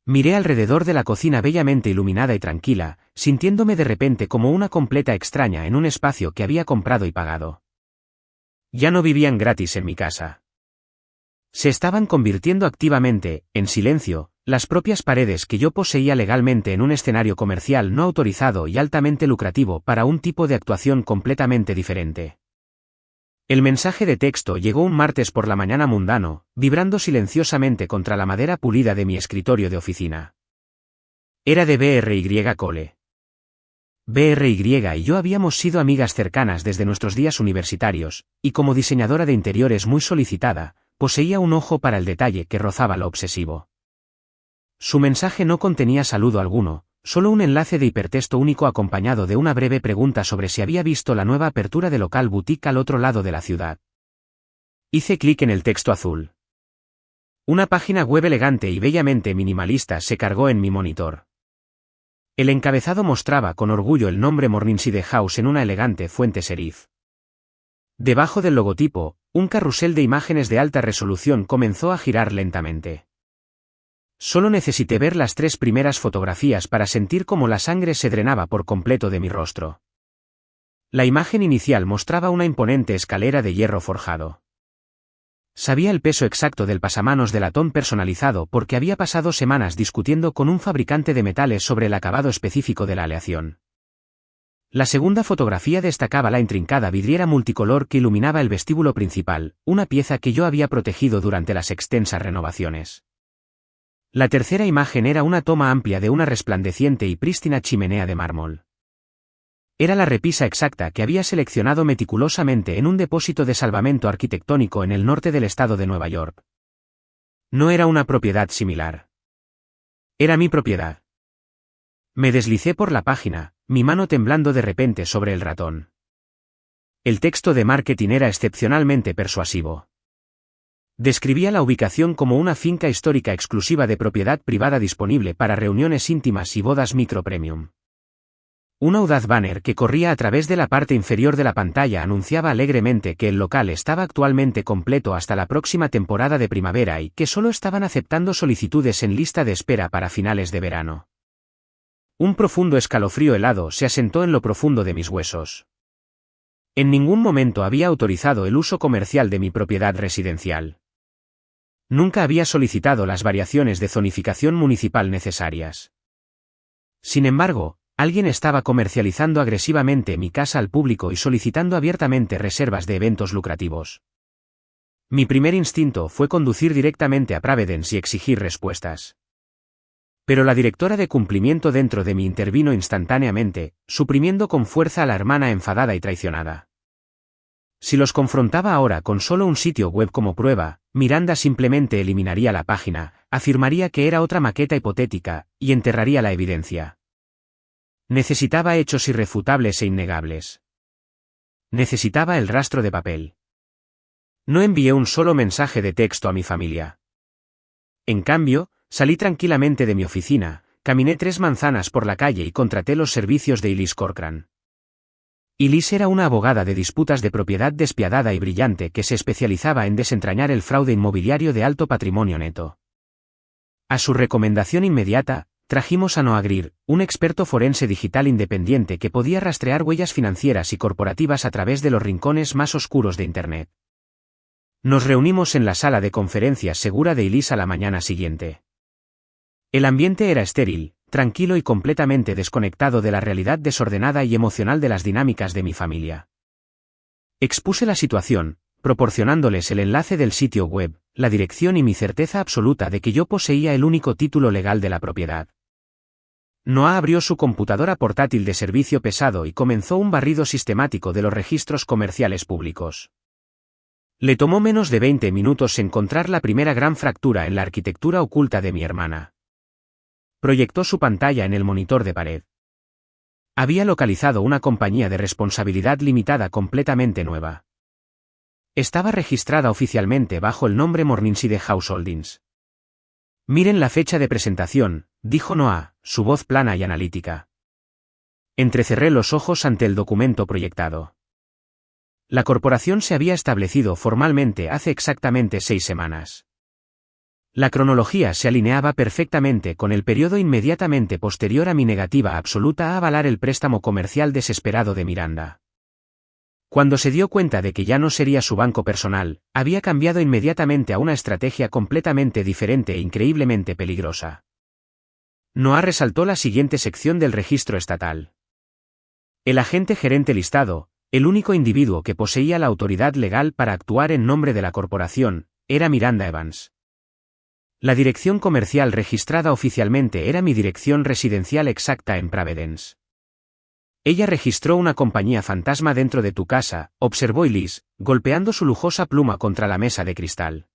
Miré alrededor de la cocina bellamente iluminada y tranquila, sintiéndome de repente como una completa extraña en un espacio que había comprado y pagado. Ya no vivían gratis en mi casa. Se estaban convirtiendo activamente, en silencio, Las propias paredes que yo poseía legalmente en un escenario comercial no autorizado y altamente lucrativo para un tipo de actuación completamente diferente. El mensaje de texto llegó un martes por la mañana mundano, vibrando silenciosamente contra la madera pulida de mi escritorio de oficina. Era de BRY Cole. BRY y yo habíamos sido amigas cercanas desde nuestros días universitarios, y como diseñadora de interiores muy solicitada, poseía un ojo para el detalle que rozaba lo obsesivo. Su mensaje no contenía saludo alguno, solo un enlace de hipertexto único acompañado de una breve pregunta sobre si había visto la nueva apertura de local boutique al otro lado de la ciudad. Hice clic en el texto azul. Una página web elegante y bellamente minimalista se cargó en mi monitor. El encabezado mostraba con orgullo el nombre Morningside House en una elegante fuente serif. Debajo del logotipo, un carrusel de imágenes de alta resolución comenzó a girar lentamente. Solo necesité ver las 3 primeras fotografías para sentir cómo la sangre se drenaba por completo de mi rostro. La imagen inicial mostraba una imponente escalera de hierro forjado. Sabía el peso exacto del pasamanos de latón personalizado porque había pasado semanas discutiendo con un fabricante de metales sobre el acabado específico de la aleación. La segunda fotografía destacaba la intrincada vidriera multicolor que iluminaba el vestíbulo principal, una pieza que yo había protegido durante las extensas renovaciones. La tercera imagen era una toma amplia de una resplandeciente y prístina chimenea de mármol. Era la repisa exacta que había seleccionado meticulosamente en un depósito de salvamento arquitectónico en el norte del estado de Nueva York. No era una propiedad similar. Era mi propiedad. Me deslicé por la página, mi mano temblando de repente sobre el ratón. El texto de marketing era excepcionalmente persuasivo. Describía la ubicación como una finca histórica exclusiva de propiedad privada disponible para reuniones íntimas y bodas micro premium. Un audaz banner que corría a través de la parte inferior de la pantalla anunciaba alegremente que el local estaba actualmente completo hasta la próxima temporada de primavera y que solo estaban aceptando solicitudes en lista de espera para finales de verano. Un profundo escalofrío helado se asentó en lo profundo de mis huesos. En ningún momento había autorizado el uso comercial de mi propiedad residencial. Nunca había solicitado las variaciones de zonificación municipal necesarias. Sin embargo, alguien estaba comercializando agresivamente mi casa al público y solicitando abiertamente reservas de eventos lucrativos. Mi primer instinto fue conducir directamente a Providence y exigir respuestas. Pero la directora de cumplimiento dentro de mí intervino instantáneamente, suprimiendo con fuerza a la hermana enfadada y traicionada. Si los confrontaba ahora con solo un sitio web como prueba, Miranda simplemente eliminaría la página, afirmaría que era otra maqueta hipotética, y enterraría la evidencia. Necesitaba hechos irrefutables e innegables. Necesitaba el rastro de papel. No envié un solo mensaje de texto a mi familia. En cambio, salí tranquilamente de mi oficina, caminé 3 manzanas por la calle y contraté los servicios de Elise Corcoran. Elise era una abogada de disputas de propiedad despiadada y brillante que se especializaba en desentrañar el fraude inmobiliario de alto patrimonio neto. A su recomendación inmediata, trajimos a Noah Greer, un experto forense digital independiente que podía rastrear huellas financieras y corporativas a través de los rincones más oscuros de Internet. Nos reunimos en la sala de conferencias segura de Elise a la mañana siguiente. El ambiente era estéril, tranquilo y completamente desconectado de la realidad desordenada y emocional de las dinámicas de mi familia. Expuse la situación, proporcionándoles el enlace del sitio web, la dirección y mi certeza absoluta de que yo poseía el único título legal de la propiedad. Noah abrió su computadora portátil de servicio pesado y comenzó un barrido sistemático de los registros comerciales públicos. Le tomó menos de 20 minutos encontrar la primera gran fractura en la arquitectura oculta de mi hermana. Proyectó su pantalla en el monitor de pared. Había localizado una compañía de responsabilidad limitada completamente nueva. Estaba registrada oficialmente bajo el nombre Morningside House Holdings. Miren la fecha de presentación, dijo Noah, su voz plana y analítica. Entrecerré los ojos ante el documento proyectado. La corporación se había establecido formalmente hace exactamente 6 semanas. La cronología se alineaba perfectamente con el periodo inmediatamente posterior a mi negativa absoluta a avalar el préstamo comercial desesperado de Miranda. Cuando se dio cuenta de que ya no sería su banco personal, había cambiado inmediatamente a una estrategia completamente diferente e increíblemente peligrosa. Noah resaltó la siguiente sección del registro estatal. El agente gerente listado, el único individuo que poseía la autoridad legal para actuar en nombre de la corporación, era Miranda Evans. La dirección comercial registrada oficialmente era mi dirección residencial exacta en Providence. Ella registró una compañía fantasma dentro de tu casa, observó Elise, golpeando su lujosa pluma contra la mesa de cristal.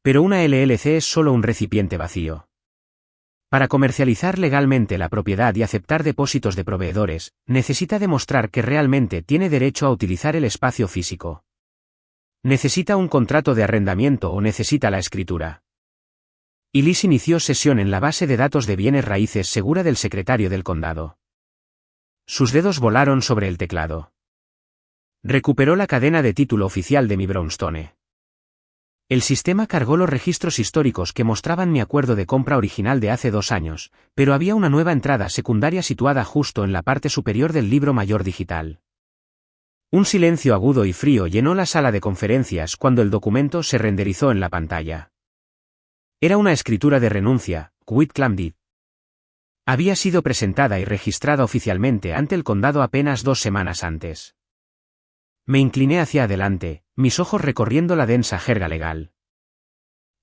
Pero una LLC es solo un recipiente vacío. Para comercializar legalmente la propiedad y aceptar depósitos de proveedores, necesita demostrar que realmente tiene derecho a utilizar el espacio físico. ¿Necesita un contrato de arrendamiento o necesita la escritura? Elise inició sesión en la base de datos de bienes raíces segura del secretario del condado. Sus dedos volaron sobre el teclado. Recuperó la cadena de título oficial de mi Brownstone. El sistema cargó los registros históricos que mostraban mi acuerdo de compra original de hace 2 años, pero había una nueva entrada secundaria situada justo en la parte superior del libro mayor digital. Un silencio agudo y frío llenó la sala de conferencias cuando el documento se renderizó en la pantalla. Era una escritura de renuncia, quitclaim deed. Había sido presentada y registrada oficialmente ante el condado apenas 2 semanas antes. Me incliné hacia adelante, mis ojos recorriendo la densa jerga legal.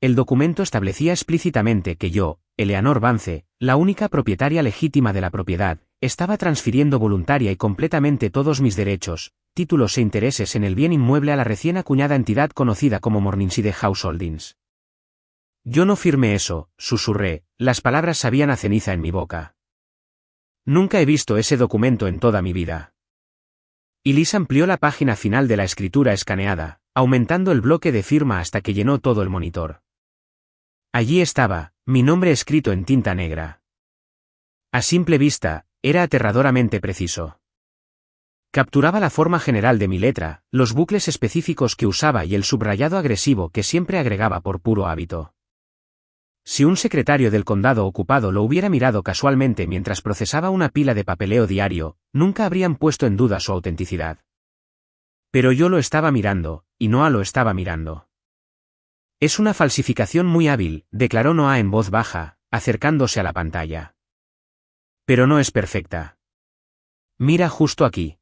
El documento establecía explícitamente que yo, Eleanor Vance, la única propietaria legítima de la propiedad, estaba transfiriendo voluntaria y completamente todos mis derechos, títulos e intereses en el bien inmueble a la recién acuñada entidad conocida como Morningside House Holdings. Yo no firmé eso, susurré, las palabras sabían a ceniza en mi boca. Nunca he visto ese documento en toda mi vida. Elise amplió la página final de la escritura escaneada, aumentando el bloque de firma hasta que llenó todo el monitor. Allí estaba, mi nombre escrito en tinta negra. A simple vista, era aterradoramente preciso. Capturaba la forma general de mi letra, los bucles específicos que usaba y el subrayado agresivo que siempre agregaba por puro hábito. Si un secretario del condado ocupado lo hubiera mirado casualmente mientras procesaba una pila de papeleo diario, nunca habrían puesto en duda su autenticidad. Pero yo lo estaba mirando, y Noah lo estaba mirando. Es una falsificación muy hábil, declaró Noah en voz baja, acercándose a la pantalla. Pero no es perfecta. Mira justo aquí.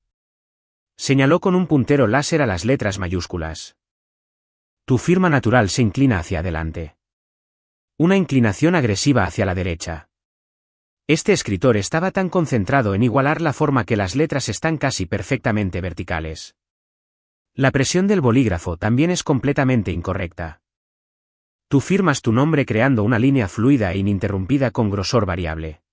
Señaló con un puntero láser a las letras mayúsculas. Tu firma natural se inclina hacia adelante. Una inclinación agresiva hacia la derecha. Este escritor estaba tan concentrado en igualar la forma que las letras están casi perfectamente verticales. La presión del bolígrafo también es completamente incorrecta. Tú firmas tu nombre creando una línea fluida e ininterrumpida con grosor variable.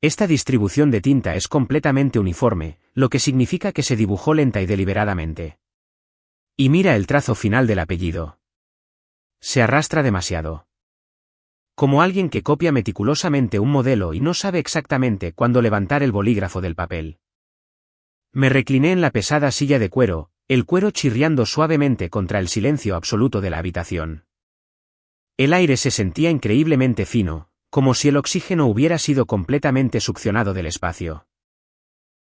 Esta distribución de tinta es completamente uniforme, lo que significa que se dibujó lenta y deliberadamente. Y mira el trazo final del apellido. Se arrastra demasiado. Como alguien que copia meticulosamente un modelo y no sabe exactamente cuándo levantar el bolígrafo del papel. Me recliné en la pesada silla de cuero, el cuero chirriando suavemente contra el silencio absoluto de la habitación. El aire se sentía increíblemente fino, como si el oxígeno hubiera sido completamente succionado del espacio.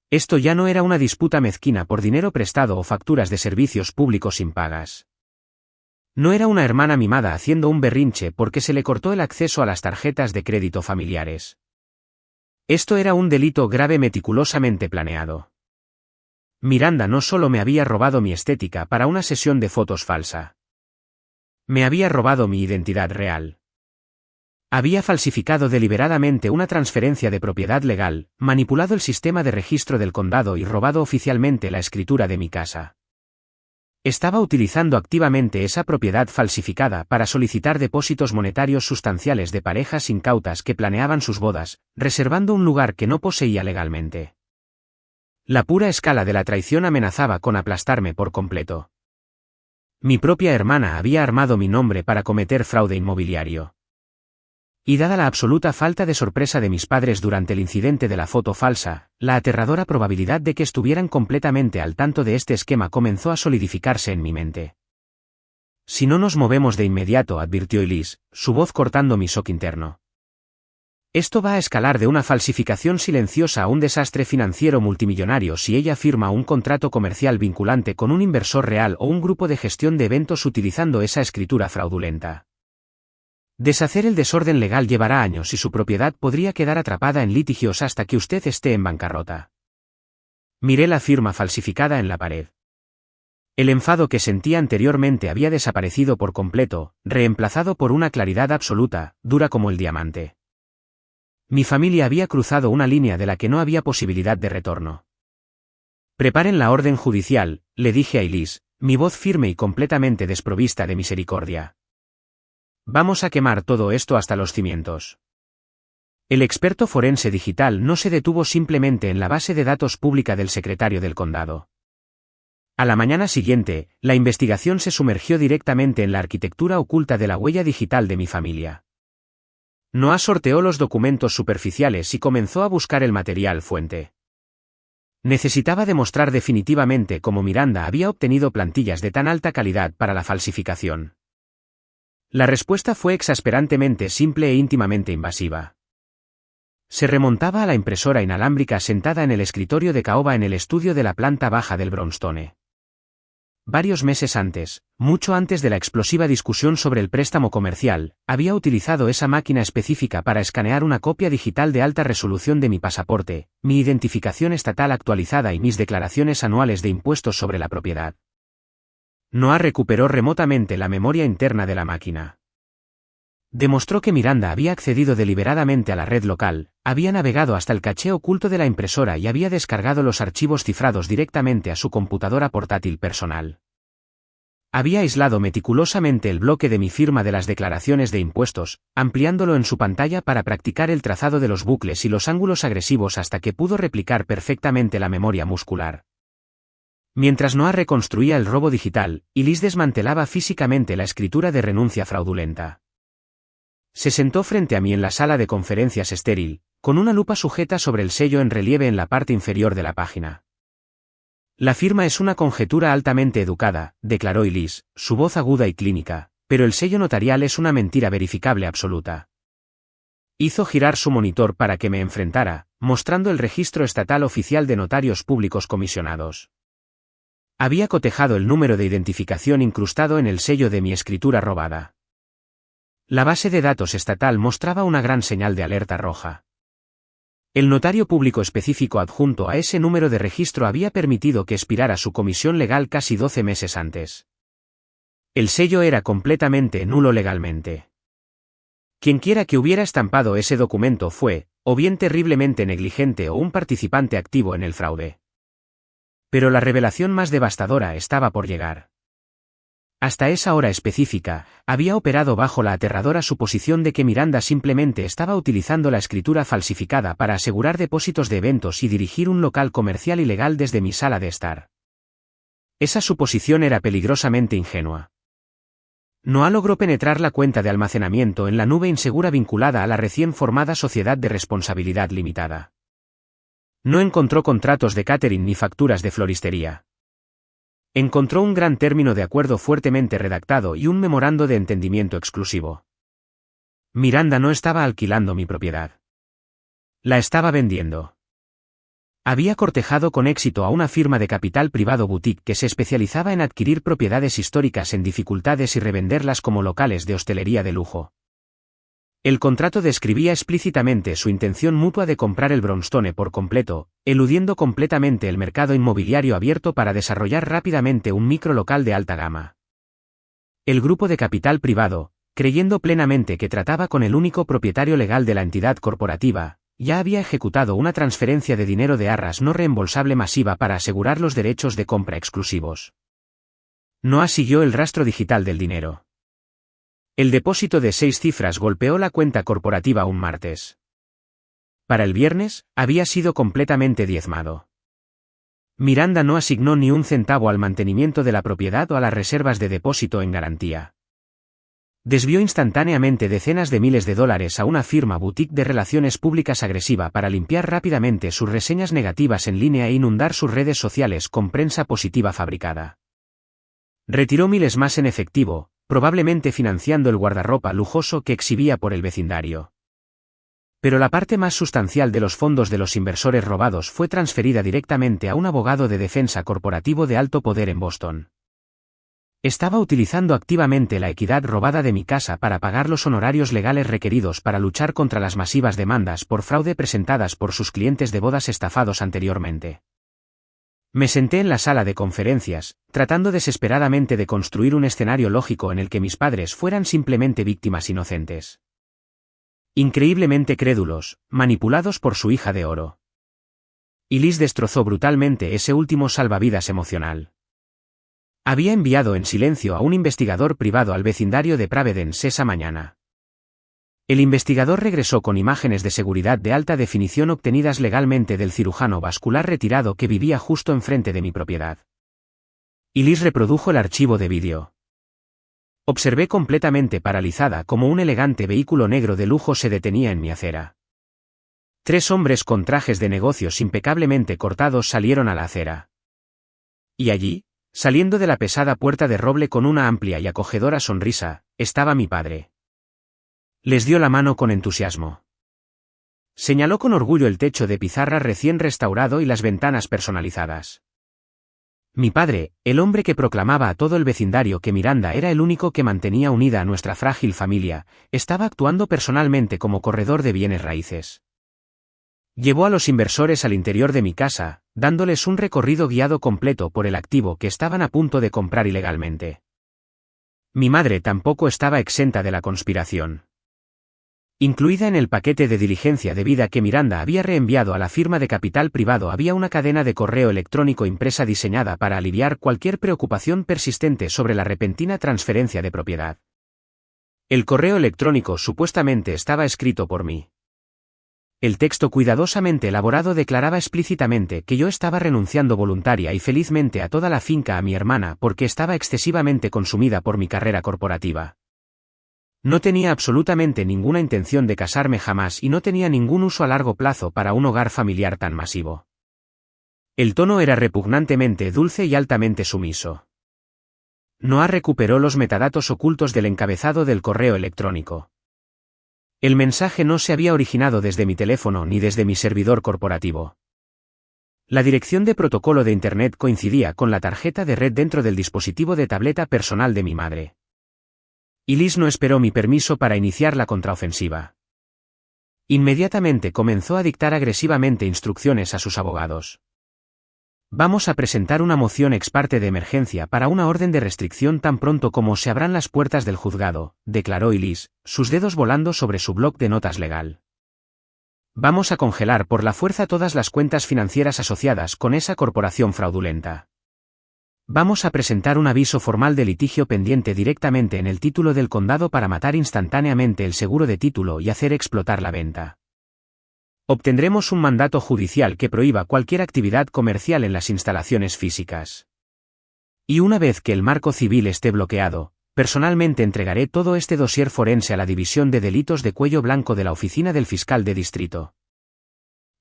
Esto ya no era una disputa mezquina por dinero prestado o facturas de servicios públicos impagas. No era una hermana mimada haciendo un berrinche porque se le cortó el acceso a las tarjetas de crédito familiares. Esto era un delito grave meticulosamente planeado. Miranda no solo me había robado mi estética para una sesión de fotos falsa. Me había robado mi identidad real. Había falsificado deliberadamente una transferencia de propiedad legal, manipulado el sistema de registro del condado y robado oficialmente la escritura de mi casa. Estaba utilizando activamente esa propiedad falsificada para solicitar depósitos monetarios sustanciales de parejas incautas que planeaban sus bodas, reservando un lugar que no poseía legalmente. La pura escala de la traición amenazaba con aplastarme por completo. Mi propia hermana había armado mi nombre para cometer fraude inmobiliario. Y dada la absoluta falta de sorpresa de mis padres durante el incidente de la foto falsa, la aterradora probabilidad de que estuvieran completamente al tanto de este esquema comenzó a solidificarse en mi mente. Si no nos movemos de inmediato, advirtió Elise, su voz cortando mi shock interno. Esto va a escalar de una falsificación silenciosa a un desastre financiero multimillonario si ella firma un contrato comercial vinculante con un inversor real o un grupo de gestión de eventos utilizando esa escritura fraudulenta. Deshacer el desorden legal llevará años y su propiedad podría quedar atrapada en litigios hasta que usted esté en bancarrota. Miré la firma falsificada en la pared. El enfado que sentía anteriormente había desaparecido por completo, reemplazado por una claridad absoluta, dura como el diamante. Mi familia había cruzado una línea de la que no había posibilidad de retorno. Preparen la orden judicial, le dije a Elise, mi voz firme y completamente desprovista de misericordia. Vamos a quemar todo esto hasta los cimientos. El experto forense digital no se detuvo simplemente en la base de datos pública del secretario del condado. A la mañana siguiente, la investigación se sumergió directamente en la arquitectura oculta de la huella digital de mi familia. Noah sorteó los documentos superficiales y comenzó a buscar el material fuente. Necesitaba demostrar definitivamente cómo Miranda había obtenido plantillas de tan alta calidad para la falsificación. La respuesta fue exasperantemente simple e íntimamente invasiva. Se remontaba a la impresora inalámbrica sentada en el escritorio de caoba en el estudio de la planta baja del Brownstone. Varios meses antes, mucho antes de la explosiva discusión sobre el préstamo comercial, había utilizado esa máquina específica para escanear una copia digital de alta resolución de mi pasaporte, mi identificación estatal actualizada y mis declaraciones anuales de impuestos sobre la propiedad. Noah recuperó remotamente la memoria interna de la máquina. Demostró que Miranda había accedido deliberadamente a la red local, había navegado hasta el caché oculto de la impresora y había descargado los archivos cifrados directamente a su computadora portátil personal. Había aislado meticulosamente el bloque de mi firma de las declaraciones de impuestos, ampliándolo en su pantalla para practicar el trazado de los bucles y los ángulos agresivos hasta que pudo replicar perfectamente la memoria muscular. Mientras Noah reconstruía el robo digital, Elise desmantelaba físicamente la escritura de renuncia fraudulenta. Se sentó frente a mí en la sala de conferencias estéril, con una lupa sujeta sobre el sello en relieve en la parte inferior de la página. La firma es una conjetura altamente educada, declaró Elise, su voz aguda y clínica, pero el sello notarial es una mentira verificable absoluta. Hizo girar su monitor para que me enfrentara, mostrando el registro estatal oficial de notarios públicos comisionados. Había cotejado el número de identificación incrustado en el sello de mi escritura robada. La base de datos estatal mostraba una gran señal de alerta roja. El notario público específico adjunto a ese número de registro había permitido que expirara su comisión legal casi 12 meses antes. El sello era completamente nulo legalmente. Quienquiera que hubiera estampado ese documento fue, o bien terriblemente negligente o un participante activo en el fraude. Pero la revelación más devastadora estaba por llegar. Hasta esa hora específica, había operado bajo la aterradora suposición de que Miranda simplemente estaba utilizando la escritura falsificada para asegurar depósitos de eventos y dirigir un local comercial ilegal desde mi sala de estar. Esa suposición era peligrosamente ingenua. Noah logró penetrar la cuenta de almacenamiento en la nube insegura vinculada a la recién formada Sociedad de Responsabilidad Limitada. No encontró contratos de catering ni facturas de floristería. Encontró un gran término de acuerdo fuertemente redactado y un memorando de entendimiento exclusivo. Miranda no estaba alquilando mi propiedad. La estaba vendiendo. Había cortejado con éxito a una firma de capital privado boutique que se especializaba en adquirir propiedades históricas en dificultades y revenderlas como locales de hostelería de lujo. El contrato describía explícitamente su intención mutua de comprar el Brownstone por completo, eludiendo completamente el mercado inmobiliario abierto para desarrollar rápidamente un microlocal de alta gama. El grupo de capital privado, creyendo plenamente que trataba con el único propietario legal de la entidad corporativa, ya había ejecutado una transferencia de dinero de arras no reembolsable masiva para asegurar los derechos de compra exclusivos. Noah siguió el rastro digital del dinero. El depósito de 6 cifras golpeó la cuenta corporativa un martes. Para el viernes, había sido completamente diezmado. Miranda no asignó ni un centavo al mantenimiento de la propiedad o a las reservas de depósito en garantía. Desvió instantáneamente decenas de miles de dólares a una firma boutique de relaciones públicas agresiva para limpiar rápidamente sus reseñas negativas en línea e inundar sus redes sociales con prensa positiva fabricada. Retiró miles más en efectivo, probablemente financiando el guardarropa lujoso que exhibía por el vecindario. Pero la parte más sustancial de los fondos de los inversores robados fue transferida directamente a un abogado de defensa corporativo de alto poder en Boston. Estaba utilizando activamente la equidad robada de mi casa para pagar los honorarios legales requeridos para luchar contra las masivas demandas por fraude presentadas por sus clientes de bodas estafados anteriormente. Me senté en la sala de conferencias, tratando desesperadamente de construir un escenario lógico en el que mis padres fueran simplemente víctimas inocentes. Increíblemente crédulos, manipulados por su hija de oro. Y Liz destrozó brutalmente ese último salvavidas emocional. Había enviado en silencio a un investigador privado al vecindario de Providence esa mañana. El investigador regresó con imágenes de seguridad de alta definición obtenidas legalmente del cirujano vascular retirado que vivía justo enfrente de mi propiedad. Y Liz reprodujo el archivo de vídeo. Observé completamente paralizada cómo un elegante vehículo negro de lujo se detenía en mi acera. 3 hombres con trajes de negocios impecablemente cortados salieron a la acera. Y allí, saliendo de la pesada puerta de roble con una amplia y acogedora sonrisa, estaba mi padre. Les dio la mano con entusiasmo. Señaló con orgullo el techo de pizarra recién restaurado y las ventanas personalizadas. Mi padre, el hombre que proclamaba a todo el vecindario que Miranda era el único que mantenía unida a nuestra frágil familia, estaba actuando personalmente como corredor de bienes raíces. Llevó a los inversores al interior de mi casa, dándoles un recorrido guiado completo por el activo que estaban a punto de comprar ilegalmente. Mi madre tampoco estaba exenta de la conspiración. Incluida en el paquete de diligencia debida que Miranda había reenviado a la firma de capital privado había una cadena de correo electrónico impresa diseñada para aliviar cualquier preocupación persistente sobre la repentina transferencia de propiedad. El correo electrónico supuestamente estaba escrito por mí. El texto cuidadosamente elaborado declaraba explícitamente que yo estaba renunciando voluntaria y felizmente a toda la finca a mi hermana porque estaba excesivamente consumida por mi carrera corporativa. No tenía absolutamente ninguna intención de casarme jamás y no tenía ningún uso a largo plazo para un hogar familiar tan masivo. El tono era repugnantemente dulce y altamente sumiso. Noah recuperó los metadatos ocultos del encabezado del correo electrónico. El mensaje no se había originado desde mi teléfono ni desde mi servidor corporativo. La dirección de protocolo de Internet coincidía con la tarjeta de red dentro del dispositivo de tableta personal de mi madre. Y Liz no esperó mi permiso para iniciar la contraofensiva. Inmediatamente comenzó a dictar agresivamente instrucciones a sus abogados. Vamos a presentar una moción ex parte de emergencia para una orden de restricción tan pronto como se abran las puertas del juzgado, declaró Liz, sus dedos volando sobre su bloc de notas legal. Vamos a congelar por la fuerza todas las cuentas financieras asociadas con esa corporación fraudulenta. Vamos a presentar un aviso formal de litigio pendiente directamente en el título del condado para matar instantáneamente el seguro de título y hacer explotar la venta. Obtendremos un mandato judicial que prohíba cualquier actividad comercial en las instalaciones físicas. Y una vez que el marco civil esté bloqueado, personalmente entregaré todo este dossier forense a la División de Delitos de Cuello Blanco de la Oficina del Fiscal de Distrito.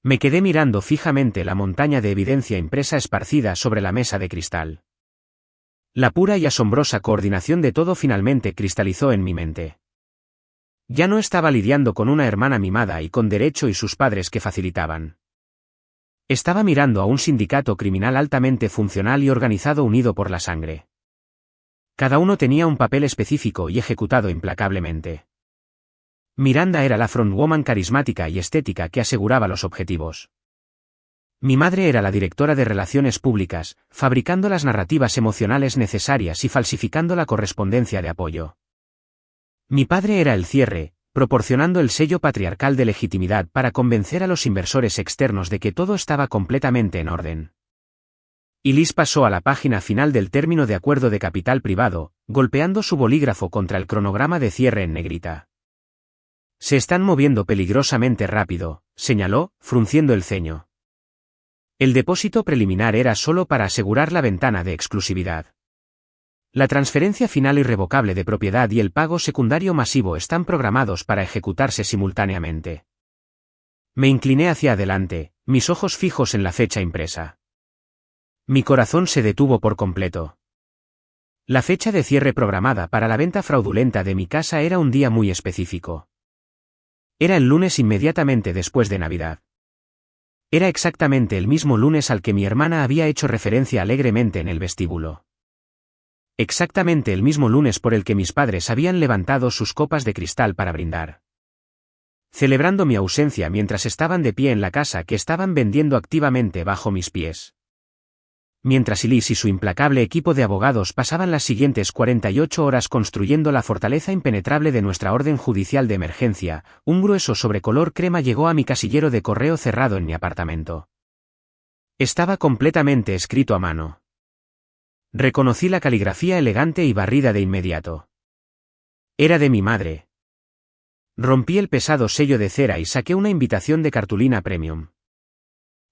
Me quedé mirando fijamente la montaña de evidencia impresa esparcida sobre la mesa de cristal. La pura y asombrosa coordinación de todo finalmente cristalizó en mi mente. Ya no estaba lidiando con una hermana mimada y con derecho y sus padres que facilitaban. Estaba mirando a un sindicato criminal altamente funcional y organizado unido por la sangre. Cada uno tenía un papel específico y ejecutado implacablemente. Miranda era la frontwoman carismática y estética que aseguraba los objetivos. Mi madre era la directora de relaciones públicas, fabricando las narrativas emocionales necesarias y falsificando la correspondencia de apoyo. Mi padre era el cierre, proporcionando el sello patriarcal de legitimidad para convencer a los inversores externos de que todo estaba completamente en orden. Y Liz pasó a la página final del término de acuerdo de capital privado, golpeando su bolígrafo contra el cronograma de cierre en negrita. Se están moviendo peligrosamente rápido, señaló, frunciendo el ceño. El depósito preliminar era solo para asegurar la ventana de exclusividad. La transferencia final irrevocable de propiedad y el pago secundario masivo están programados para ejecutarse simultáneamente. Me incliné hacia adelante, mis ojos fijos en la fecha impresa. Mi corazón se detuvo por completo. La fecha de cierre programada para la venta fraudulenta de mi casa era un día muy específico. Era el lunes inmediatamente después de Navidad. Era exactamente el mismo lunes al que mi hermana había hecho referencia alegremente en el vestíbulo. Exactamente el mismo lunes por el que mis padres habían levantado sus copas de cristal para brindar. Celebrando mi ausencia mientras estaban de pie en la casa que estaban vendiendo activamente bajo mis pies. Mientras Elise y su implacable equipo de abogados pasaban las siguientes 48 horas construyendo la fortaleza impenetrable de nuestra orden judicial de emergencia, un grueso sobre color crema llegó a mi casillero de correo cerrado en mi apartamento. Estaba completamente escrito a mano. Reconocí la caligrafía elegante y barrida de inmediato. Era de mi madre. Rompí el pesado sello de cera y saqué una invitación de cartulina premium.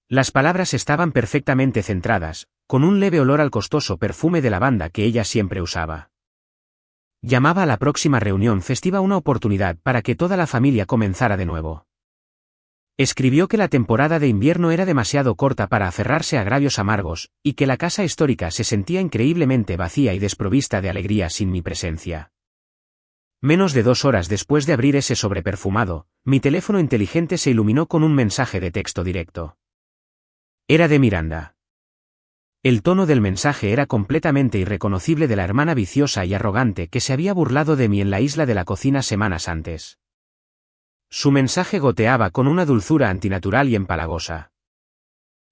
Las palabras estaban perfectamente centradas, con un leve olor al costoso perfume de lavanda que ella siempre usaba. Llamaba a la próxima reunión festiva una oportunidad para que toda la familia comenzara de nuevo. Escribió que la temporada de invierno era demasiado corta para aferrarse a agravios amargos, y que la casa histórica se sentía increíblemente vacía y desprovista de alegría sin mi presencia. Menos de 2 horas después de abrir ese sobre perfumado, mi teléfono inteligente se iluminó con un mensaje de texto directo. Era de Miranda. El tono del mensaje era completamente irreconocible de la hermana viciosa y arrogante que se había burlado de mí en la isla de la cocina semanas antes. Su mensaje goteaba con una dulzura antinatural y empalagosa.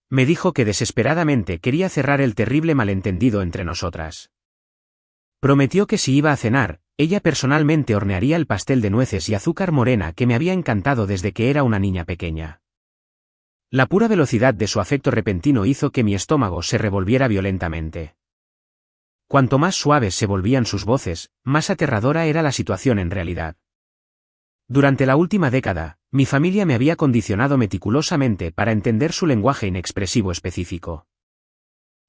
Me dijo que desesperadamente quería cerrar el terrible malentendido entre nosotras. Prometió que si iba a cenar, ella personalmente hornearía el pastel de nueces y azúcar morena que me había encantado desde que era una niña pequeña. La pura velocidad de su afecto repentino hizo que mi estómago se revolviera violentamente. Cuanto más suaves se volvían sus voces, más aterradora era la situación en realidad. Durante la última década, mi familia me había condicionado meticulosamente para entender su lenguaje inexpresivo específico.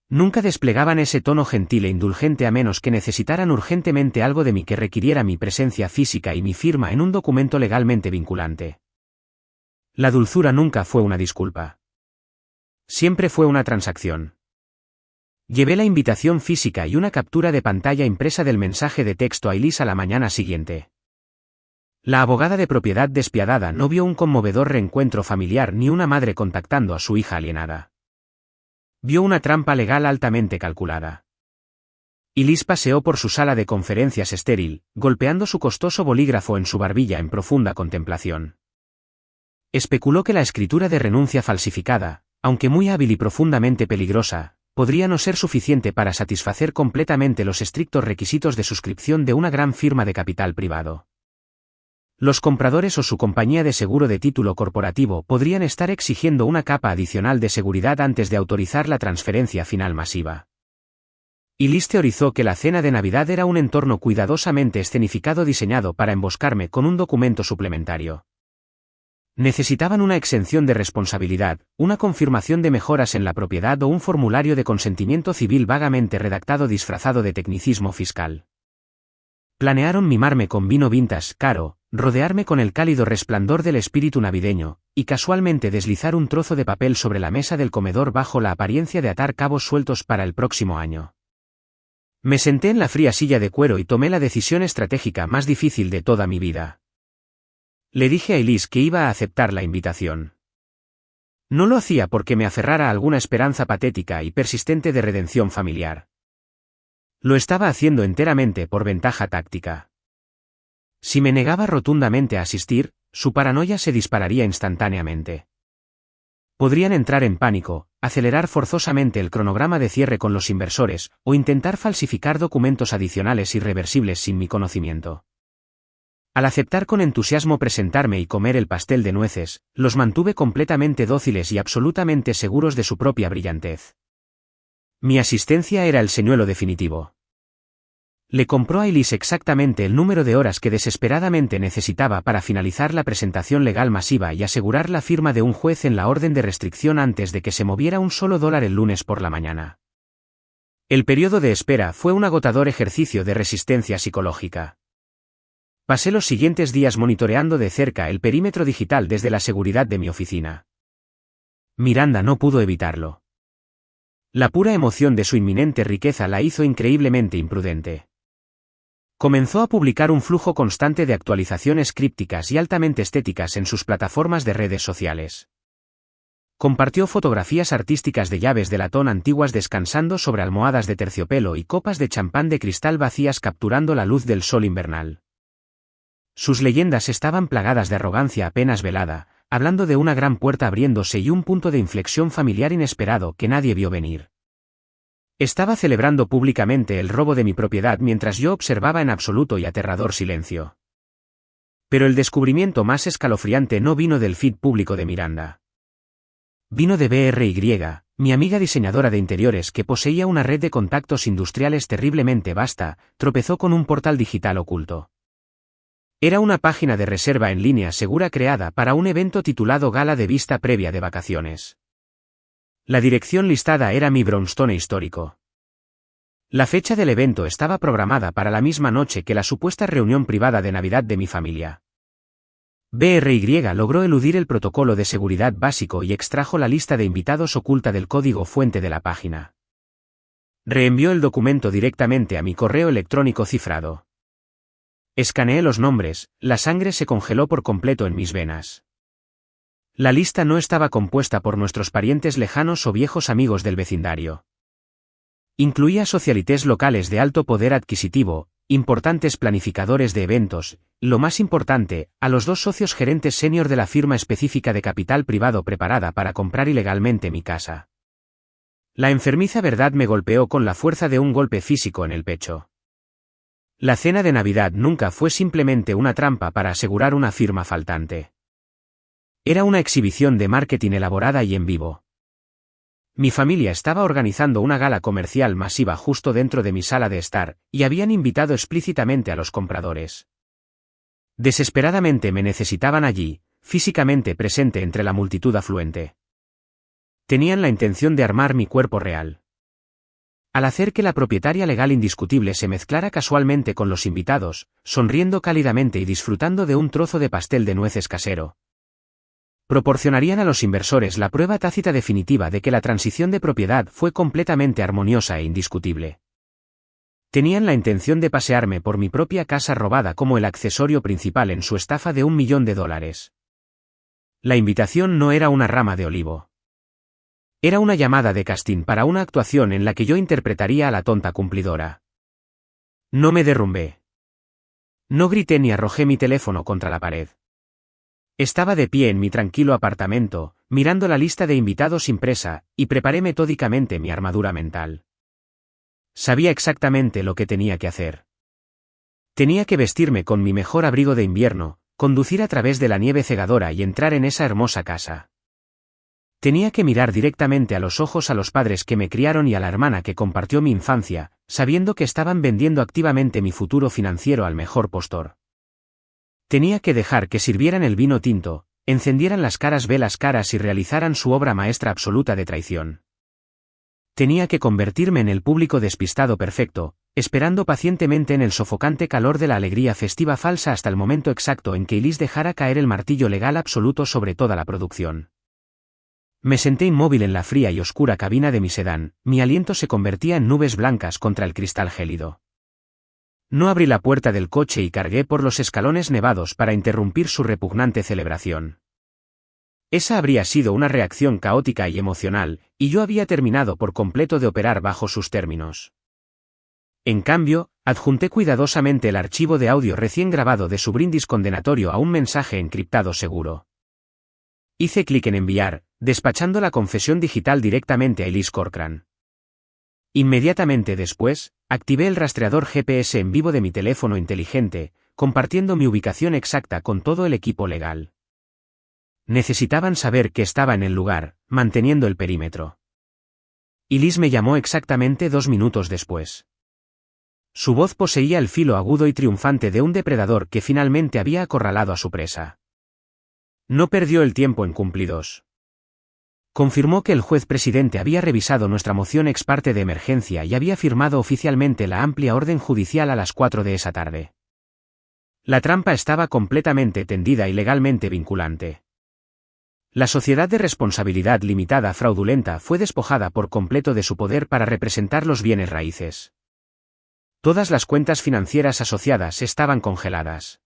Nunca desplegaban ese tono gentil e indulgente a menos que necesitaran urgentemente algo de mí que requiriera mi presencia física y mi firma en un documento legalmente vinculante. La dulzura nunca fue una disculpa. Siempre fue una transacción. Llevé la invitación física y una captura de pantalla impresa del mensaje de texto a Elise a la mañana siguiente. La abogada de propiedad despiadada no vio un conmovedor reencuentro familiar ni una madre contactando a su hija alienada. Vio una trampa legal altamente calculada. Elise paseó por su sala de conferencias estéril, golpeando su costoso bolígrafo en su barbilla en profunda contemplación. Especuló que la escritura de renuncia falsificada, aunque muy hábil y profundamente peligrosa, podría no ser suficiente para satisfacer completamente los estrictos requisitos de suscripción de una gran firma de capital privado. Los compradores o su compañía de seguro de título corporativo podrían estar exigiendo una capa adicional de seguridad antes de autorizar la transferencia final masiva. Elise teorizó que la cena de Navidad era un entorno cuidadosamente escenificado diseñado para emboscarme con un documento suplementario. Necesitaban una exención de responsabilidad, una confirmación de mejoras en la propiedad o un formulario de consentimiento civil vagamente redactado disfrazado de tecnicismo fiscal. Planearon mimarme con vino vintage caro, rodearme con el cálido resplandor del espíritu navideño, y casualmente deslizar un trozo de papel sobre la mesa del comedor bajo la apariencia de atar cabos sueltos para el próximo año. Me senté en la fría silla de cuero y tomé la decisión estratégica más difícil de toda mi vida. Le dije a Elise que iba a aceptar la invitación. No lo hacía porque me aferrara a alguna esperanza patética y persistente de redención familiar. Lo estaba haciendo enteramente por ventaja táctica. Si me negaba rotundamente a asistir, su paranoia se dispararía instantáneamente. Podrían entrar en pánico, acelerar forzosamente el cronograma de cierre con los inversores, o intentar falsificar documentos adicionales irreversibles sin mi conocimiento. Al aceptar con entusiasmo presentarme y comer el pastel de nueces, los mantuve completamente dóciles y absolutamente seguros de su propia brillantez. Mi asistencia era el señuelo definitivo. Le compró a Elise exactamente el número de horas que desesperadamente necesitaba para finalizar la presentación legal masiva y asegurar la firma de un juez en la orden de restricción antes de que se moviera un solo dólar el lunes por la mañana. El periodo de espera fue un agotador ejercicio de resistencia psicológica. Pasé los siguientes días monitoreando de cerca el perímetro digital desde la seguridad de mi oficina. Miranda no pudo evitarlo. La pura emoción de su inminente riqueza la hizo increíblemente imprudente. Comenzó a publicar un flujo constante de actualizaciones crípticas y altamente estéticas en sus plataformas de redes sociales. Compartió fotografías artísticas de llaves de latón antiguas descansando sobre almohadas de terciopelo y copas de champán de cristal vacías capturando la luz del sol invernal. Sus leyendas estaban plagadas de arrogancia apenas velada, hablando de una gran puerta abriéndose y un punto de inflexión familiar inesperado que nadie vio venir. Estaba celebrando públicamente el robo de mi propiedad mientras yo observaba en absoluto y aterrador silencio. Pero el descubrimiento más escalofriante no vino del feed público de Miranda. Vino de BRY, mi amiga diseñadora de interiores que poseía una red de contactos industriales terriblemente vasta, tropezó con un portal digital oculto. Era una página de reserva en línea segura creada para un evento titulado Gala de Vista Previa de Vacaciones. La dirección listada era mi brownstone histórico. La fecha del evento estaba programada para la misma noche que la supuesta reunión privada de Navidad de mi familia. BRY logró eludir el protocolo de seguridad básico y extrajo la lista de invitados oculta del código fuente de la página. Reenvió el documento directamente a mi correo electrónico cifrado. Escaneé los nombres, la sangre se congeló por completo en mis venas. La lista no estaba compuesta por nuestros parientes lejanos o viejos amigos del vecindario. Incluía socialites locales de alto poder adquisitivo, importantes planificadores de eventos, lo más importante, a los 2 socios gerentes senior de la firma específica de capital privado preparada para comprar ilegalmente mi casa. La enfermiza verdad me golpeó con la fuerza de un golpe físico en el pecho. La cena de Navidad nunca fue simplemente una trampa para asegurar una firma faltante. Era una exhibición de marketing elaborada y en vivo. Mi familia estaba organizando una gala comercial masiva justo dentro de mi sala de estar, y habían invitado explícitamente a los compradores. Desesperadamente me necesitaban allí, físicamente presente entre la multitud afluente. Tenían la intención de armar mi cuerpo real. Al hacer que la propietaria legal indiscutible se mezclara casualmente con los invitados, sonriendo cálidamente y disfrutando de un trozo de pastel de nueces casero, proporcionarían a los inversores la prueba tácita definitiva de que la transición de propiedad fue completamente armoniosa e indiscutible. Tenían la intención de pasearme por mi propia casa robada como el accesorio principal en su estafa de $1 millón. La invitación no era una rama de olivo. Era una llamada de casting para una actuación en la que yo interpretaría a la tonta cumplidora. No me derrumbé. No grité ni arrojé mi teléfono contra la pared. Estaba de pie en mi tranquilo apartamento, mirando la lista de invitados impresa, y preparé metódicamente mi armadura mental. Sabía exactamente lo que tenía que hacer. Tenía que vestirme con mi mejor abrigo de invierno, conducir a través de la nieve cegadora y entrar en esa hermosa casa. Tenía que mirar directamente a los ojos a los padres que me criaron y a la hermana que compartió mi infancia, sabiendo que estaban vendiendo activamente mi futuro financiero al mejor postor. Tenía que dejar que sirvieran el vino tinto, encendieran las velas caras y realizaran su obra maestra absoluta de traición. Tenía que convertirme en el público despistado perfecto, esperando pacientemente en el sofocante calor de la alegría festiva falsa hasta el momento exacto en que Elise dejara caer el martillo legal absoluto sobre toda la producción. Me senté inmóvil en la fría y oscura cabina de mi sedán, mi aliento se convertía en nubes blancas contra el cristal gélido. No abrí la puerta del coche y cargué por los escalones nevados para interrumpir su repugnante celebración. Esa habría sido una reacción caótica y emocional, y yo había terminado por completo de operar bajo sus términos. En cambio, adjunté cuidadosamente el archivo de audio recién grabado de su brindis condenatorio a un mensaje encriptado seguro. Hice clic en enviar, despachando la confesión digital directamente a Elise Corcoran. Inmediatamente después, activé el rastreador GPS en vivo de mi teléfono inteligente, compartiendo mi ubicación exacta con todo el equipo legal. Necesitaban saber que estaba en el lugar, manteniendo el perímetro. Elise me llamó exactamente 2 minutos después. Su voz poseía el filo agudo y triunfante de un depredador que finalmente había acorralado a su presa. No perdió el tiempo en cumplidos. Confirmó que el juez presidente había revisado nuestra moción ex parte de emergencia y había firmado oficialmente la amplia orden judicial a las 4 de esa tarde. La trampa estaba completamente tendida y legalmente vinculante. La sociedad de responsabilidad limitada fraudulenta fue despojada por completo de su poder para representar los bienes raíces. Todas las cuentas financieras asociadas estaban congeladas.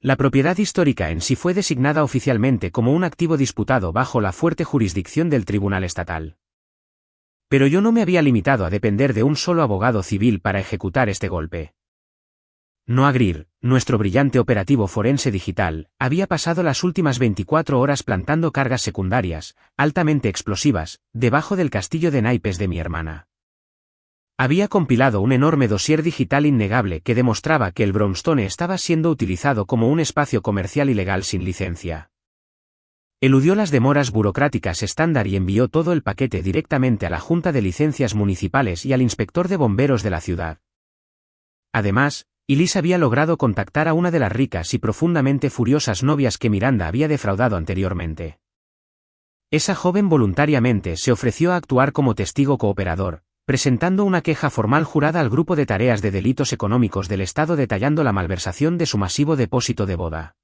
La propiedad histórica en sí fue designada oficialmente como un activo disputado bajo la fuerte jurisdicción del Tribunal Estatal. Pero yo no me había limitado a depender de un solo abogado civil para ejecutar este golpe. Noah Greer, nuestro brillante operativo forense digital, había pasado las últimas 24 horas plantando cargas secundarias, altamente explosivas, debajo del castillo de naipes de mi hermana. Había compilado un enorme dossier digital innegable que demostraba que el Brownstone estaba siendo utilizado como un espacio comercial ilegal sin licencia. Eludió las demoras burocráticas estándar y envió todo el paquete directamente a la Junta de Licencias Municipales y al inspector de bomberos de la ciudad. Además, Elise había logrado contactar a una de las ricas y profundamente furiosas novias que Miranda había defraudado anteriormente. Esa joven voluntariamente se ofreció a actuar como testigo cooperador, presentando una queja formal jurada al grupo de tareas de delitos económicos del Estado detallando la malversación de su masivo depósito de boda.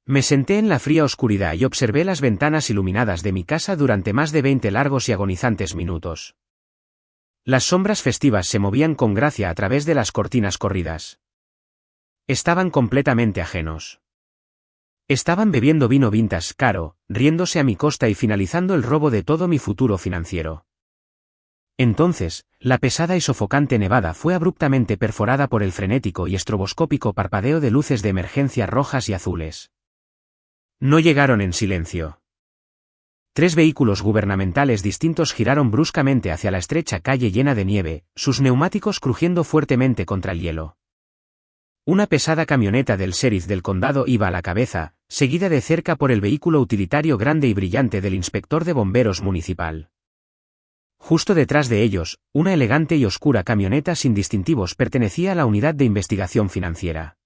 Me senté en la fría oscuridad y observé las ventanas iluminadas de mi casa durante más de 20 largos y agonizantes minutos. Las sombras festivas se movían con gracia a través de las cortinas corridas. Estaban completamente ajenos. Estaban bebiendo vino vintage caro, riéndose a mi costa y finalizando el robo de todo mi futuro financiero. Entonces, la pesada y sofocante nevada fue abruptamente perforada por el frenético y estroboscópico parpadeo de luces de emergencia rojas y azules. No llegaron en silencio. 3 vehículos gubernamentales distintos giraron bruscamente hacia la estrecha calle llena de nieve, sus neumáticos crujiendo fuertemente contra el hielo. Una pesada camioneta del sheriff del condado iba a la cabeza, seguida de cerca por el vehículo utilitario grande y brillante del inspector de bomberos municipal. Justo detrás de ellos, una elegante y oscura camioneta sin distintivos pertenecía a la unidad de investigación financiera.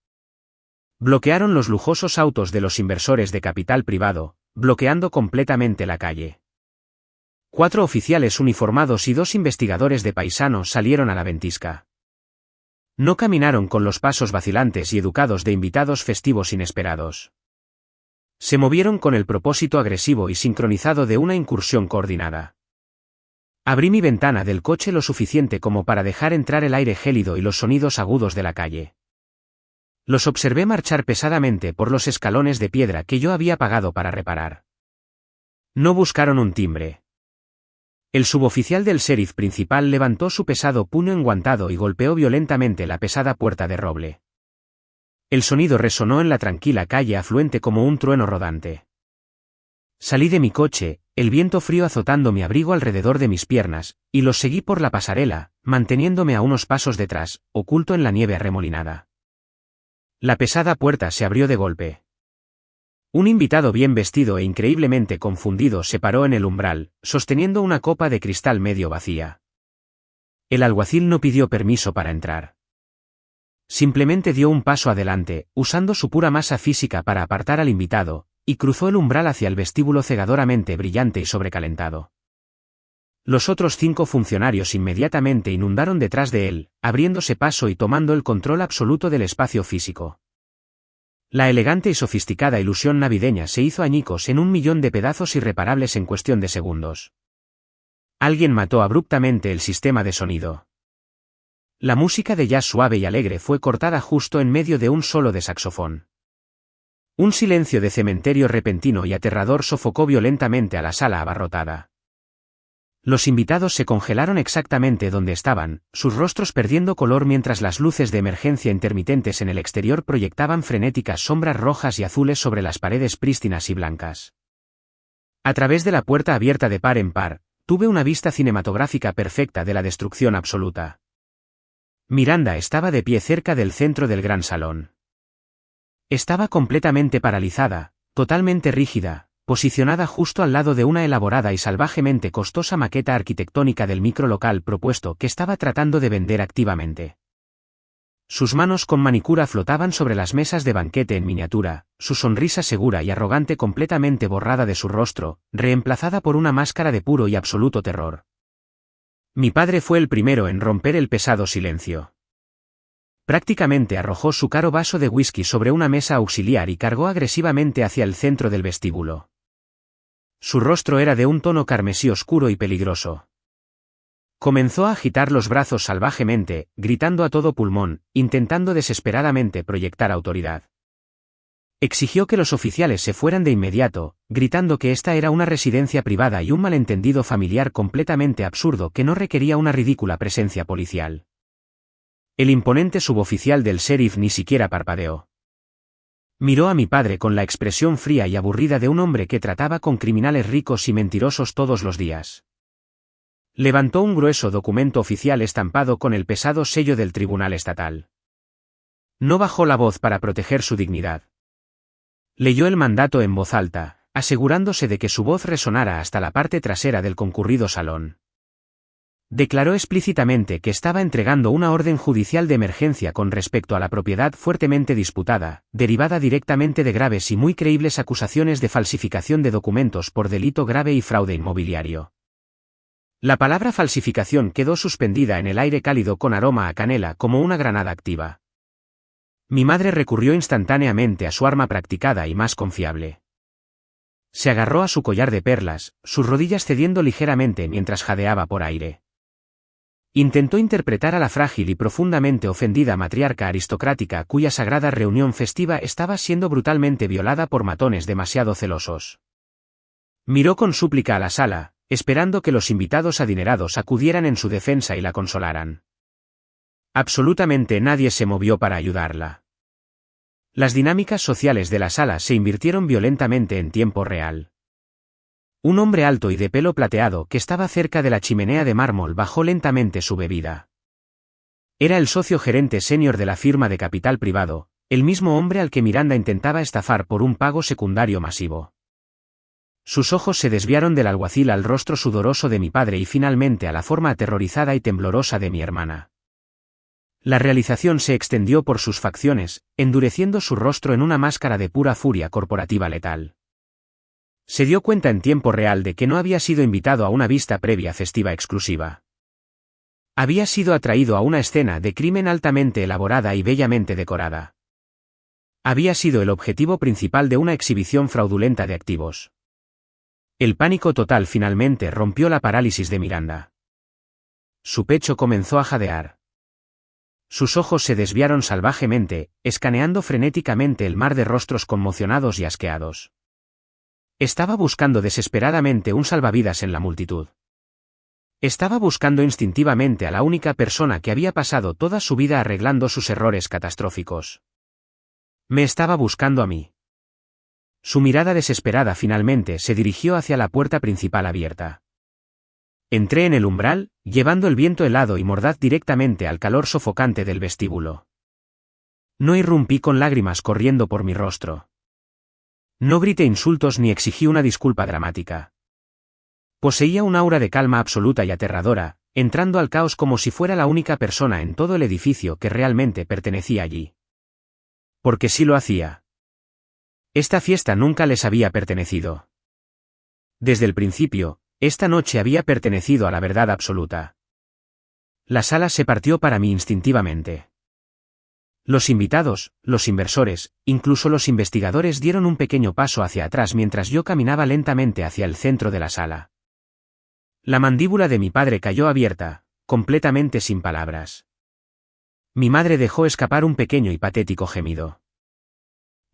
Bloquearon los lujosos autos de los inversores de capital privado, bloqueando completamente la calle. 4 oficiales uniformados y 2 investigadores de paisano salieron a la ventisca. No caminaron con los pasos vacilantes y educados de invitados festivos inesperados. Se movieron con el propósito agresivo y sincronizado de una incursión coordinada. Abrí mi ventana del coche lo suficiente como para dejar entrar el aire gélido y los sonidos agudos de la calle. Los observé marchar pesadamente por los escalones de piedra que yo había pagado para reparar. No buscaron un timbre. El suboficial del sheriff principal levantó su pesado puño enguantado y golpeó violentamente la pesada puerta de roble. El sonido resonó en la tranquila calle afluente como un trueno rodante. Salí de mi coche, el viento frío azotando mi abrigo alrededor de mis piernas, y los seguí por la pasarela, manteniéndome a unos pasos detrás, oculto en la nieve arremolinada. La pesada puerta se abrió de golpe. Un invitado bien vestido e increíblemente confundido se paró en el umbral, sosteniendo una copa de cristal medio vacía. El alguacil no pidió permiso para entrar. Simplemente dio un paso adelante, usando su pura masa física para apartar al invitado, y cruzó el umbral hacia el vestíbulo cegadoramente brillante y sobrecalentado. Los otros 5 funcionarios inmediatamente inundaron detrás de él, abriéndose paso y tomando el control absoluto del espacio físico. La elegante y sofisticada ilusión navideña se hizo añicos en 1.000.000 de pedazos irreparables en cuestión de segundos. Alguien mató abruptamente el sistema de sonido. La música de jazz suave y alegre fue cortada justo en medio de un solo de saxofón. Un silencio de cementerio repentino y aterrador sofocó violentamente a la sala abarrotada. Los invitados se congelaron exactamente donde estaban, sus rostros perdiendo color mientras las luces de emergencia intermitentes en el exterior proyectaban frenéticas sombras rojas y azules sobre las paredes prístinas y blancas. A través de la puerta abierta de par en par, tuve una vista cinematográfica perfecta de la destrucción absoluta. Miranda estaba de pie cerca del centro del gran salón. Estaba completamente paralizada, totalmente rígida, posicionada justo al lado de una elaborada y salvajemente costosa maqueta arquitectónica del microlocal propuesto que estaba tratando de vender activamente. Sus manos con manicura flotaban sobre las mesas de banquete en miniatura, su sonrisa segura y arrogante completamente borrada de su rostro, reemplazada por una máscara de puro y absoluto terror. Mi padre fue el primero en romper el pesado silencio. Prácticamente arrojó su caro vaso de whisky sobre una mesa auxiliar y cargó agresivamente hacia el centro del vestíbulo. Su rostro era de un tono carmesí oscuro y peligroso. Comenzó a agitar los brazos salvajemente, gritando a todo pulmón, intentando desesperadamente proyectar autoridad. Exigió que los oficiales se fueran de inmediato, gritando que esta era una residencia privada y un malentendido familiar completamente absurdo que no requería una ridícula presencia policial. El imponente suboficial del sheriff ni siquiera parpadeó. Miró a mi padre con la expresión fría y aburrida de un hombre que trataba con criminales ricos y mentirosos todos los días. Levantó un grueso documento oficial estampado con el pesado sello del Tribunal Estatal. No bajó la voz para proteger su dignidad. Leyó el mandato en voz alta, asegurándose de que su voz resonara hasta la parte trasera del concurrido salón. Declaró explícitamente que estaba entregando una orden judicial de emergencia con respecto a la propiedad fuertemente disputada, derivada directamente de graves y muy creíbles acusaciones de falsificación de documentos por delito grave y fraude inmobiliario. La palabra falsificación quedó suspendida en el aire cálido con aroma a canela como una granada activa. Mi madre recurrió instantáneamente a su arma practicada y más confiable. Se agarró a su collar de perlas, sus rodillas cediendo ligeramente mientras jadeaba por aire. Intentó interpretar a la frágil y profundamente ofendida matriarca aristocrática cuya sagrada reunión festiva estaba siendo brutalmente violada por matones demasiado celosos. Miró con súplica a la sala, esperando que los invitados adinerados acudieran en su defensa y la consolaran. Absolutamente nadie se movió para ayudarla. Las dinámicas sociales de la sala se invirtieron violentamente en tiempo real. Un hombre alto y de pelo plateado que estaba cerca de la chimenea de mármol bajó lentamente su bebida. Era el socio gerente senior de la firma de capital privado, el mismo hombre al que Miranda intentaba estafar por un pago secundario masivo. Sus ojos se desviaron del alguacil al rostro sudoroso de mi padre y finalmente a la forma aterrorizada y temblorosa de mi hermana. La realización se extendió por sus facciones, endureciendo su rostro en una máscara de pura furia corporativa letal. Se dio cuenta en tiempo real de que no había sido invitado a una vista previa festiva exclusiva. Había sido atraído a una escena de crimen altamente elaborada y bellamente decorada. Había sido el objetivo principal de una exhibición fraudulenta de activos. El pánico total finalmente rompió la parálisis de Miranda. Su pecho comenzó a jadear. Sus ojos se desviaron salvajemente, escaneando frenéticamente el mar de rostros conmocionados y asqueados. Estaba buscando desesperadamente un salvavidas en la multitud. Estaba buscando instintivamente a la única persona que había pasado toda su vida arreglando sus errores catastróficos. Me estaba buscando a mí. Su mirada desesperada finalmente se dirigió hacia la puerta principal abierta. Entré en el umbral, llevando el viento helado y mordaz directamente al calor sofocante del vestíbulo. No irrumpí con lágrimas corriendo por mi rostro. No grité insultos ni exigí una disculpa dramática. Poseía un aura de calma absoluta y aterradora, entrando al caos como si fuera la única persona en todo el edificio que realmente pertenecía allí. Porque sí lo hacía. Esta fiesta nunca les había pertenecido. Desde el principio, esta noche había pertenecido a la verdad absoluta. La sala se partió para mí instintivamente. Los invitados, los inversores, incluso los investigadores dieron un pequeño paso hacia atrás mientras yo caminaba lentamente hacia el centro de la sala. La mandíbula de mi padre cayó abierta, completamente sin palabras. Mi madre dejó escapar un pequeño y patético gemido.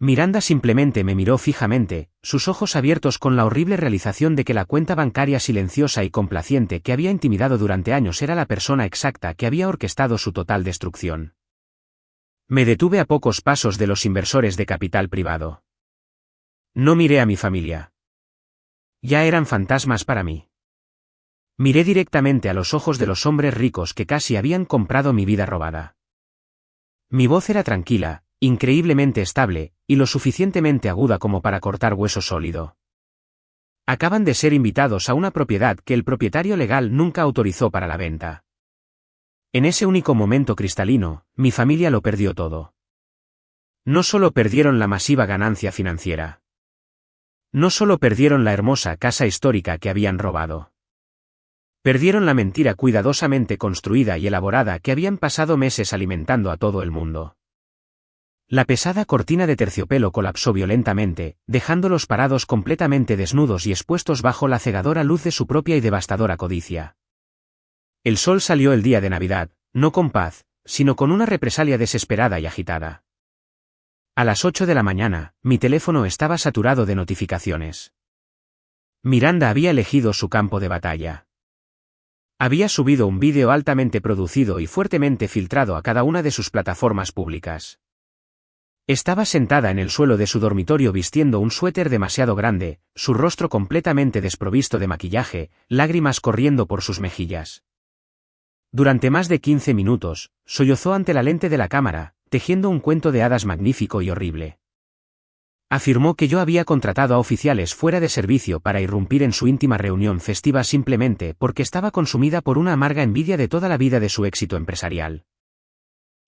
Miranda simplemente me miró fijamente, sus ojos abiertos con la horrible realización de que la cuenta bancaria silenciosa y complaciente que había intimidado durante años era la persona exacta que había orquestado su total destrucción. Me detuve a pocos pasos de los inversores de capital privado. No miré a mi familia. Ya eran fantasmas para mí. Miré directamente a los ojos de los hombres ricos que casi habían comprado mi vida robada. Mi voz era tranquila, increíblemente estable, y lo suficientemente aguda como para cortar hueso sólido. Acaban de ser invitados a una propiedad que el propietario legal nunca autorizó para la venta. En ese único momento cristalino, mi familia lo perdió todo. No solo perdieron la masiva ganancia financiera. No solo perdieron la hermosa casa histórica que habían robado. Perdieron la mentira cuidadosamente construida y elaborada que habían pasado meses alimentando a todo el mundo. La pesada cortina de terciopelo colapsó violentamente, dejándolos parados completamente desnudos y expuestos bajo la cegadora luz de su propia y devastadora codicia. El sol salió el día de Navidad, no con paz, sino con una represalia desesperada y agitada. A las 8 de la mañana, mi teléfono estaba saturado de notificaciones. Miranda había elegido su campo de batalla. Había subido un vídeo altamente producido y fuertemente filtrado a cada una de sus plataformas públicas. Estaba sentada en el suelo de su dormitorio vistiendo un suéter demasiado grande, su rostro completamente desprovisto de maquillaje, lágrimas corriendo por sus mejillas. Durante más de 15 minutos, sollozó ante la lente de la cámara, tejiendo un cuento de hadas magnífico y horrible. Afirmó que yo había contratado a oficiales fuera de servicio para irrumpir en su íntima reunión festiva simplemente porque estaba consumida por una amarga envidia de toda la vida de su éxito empresarial.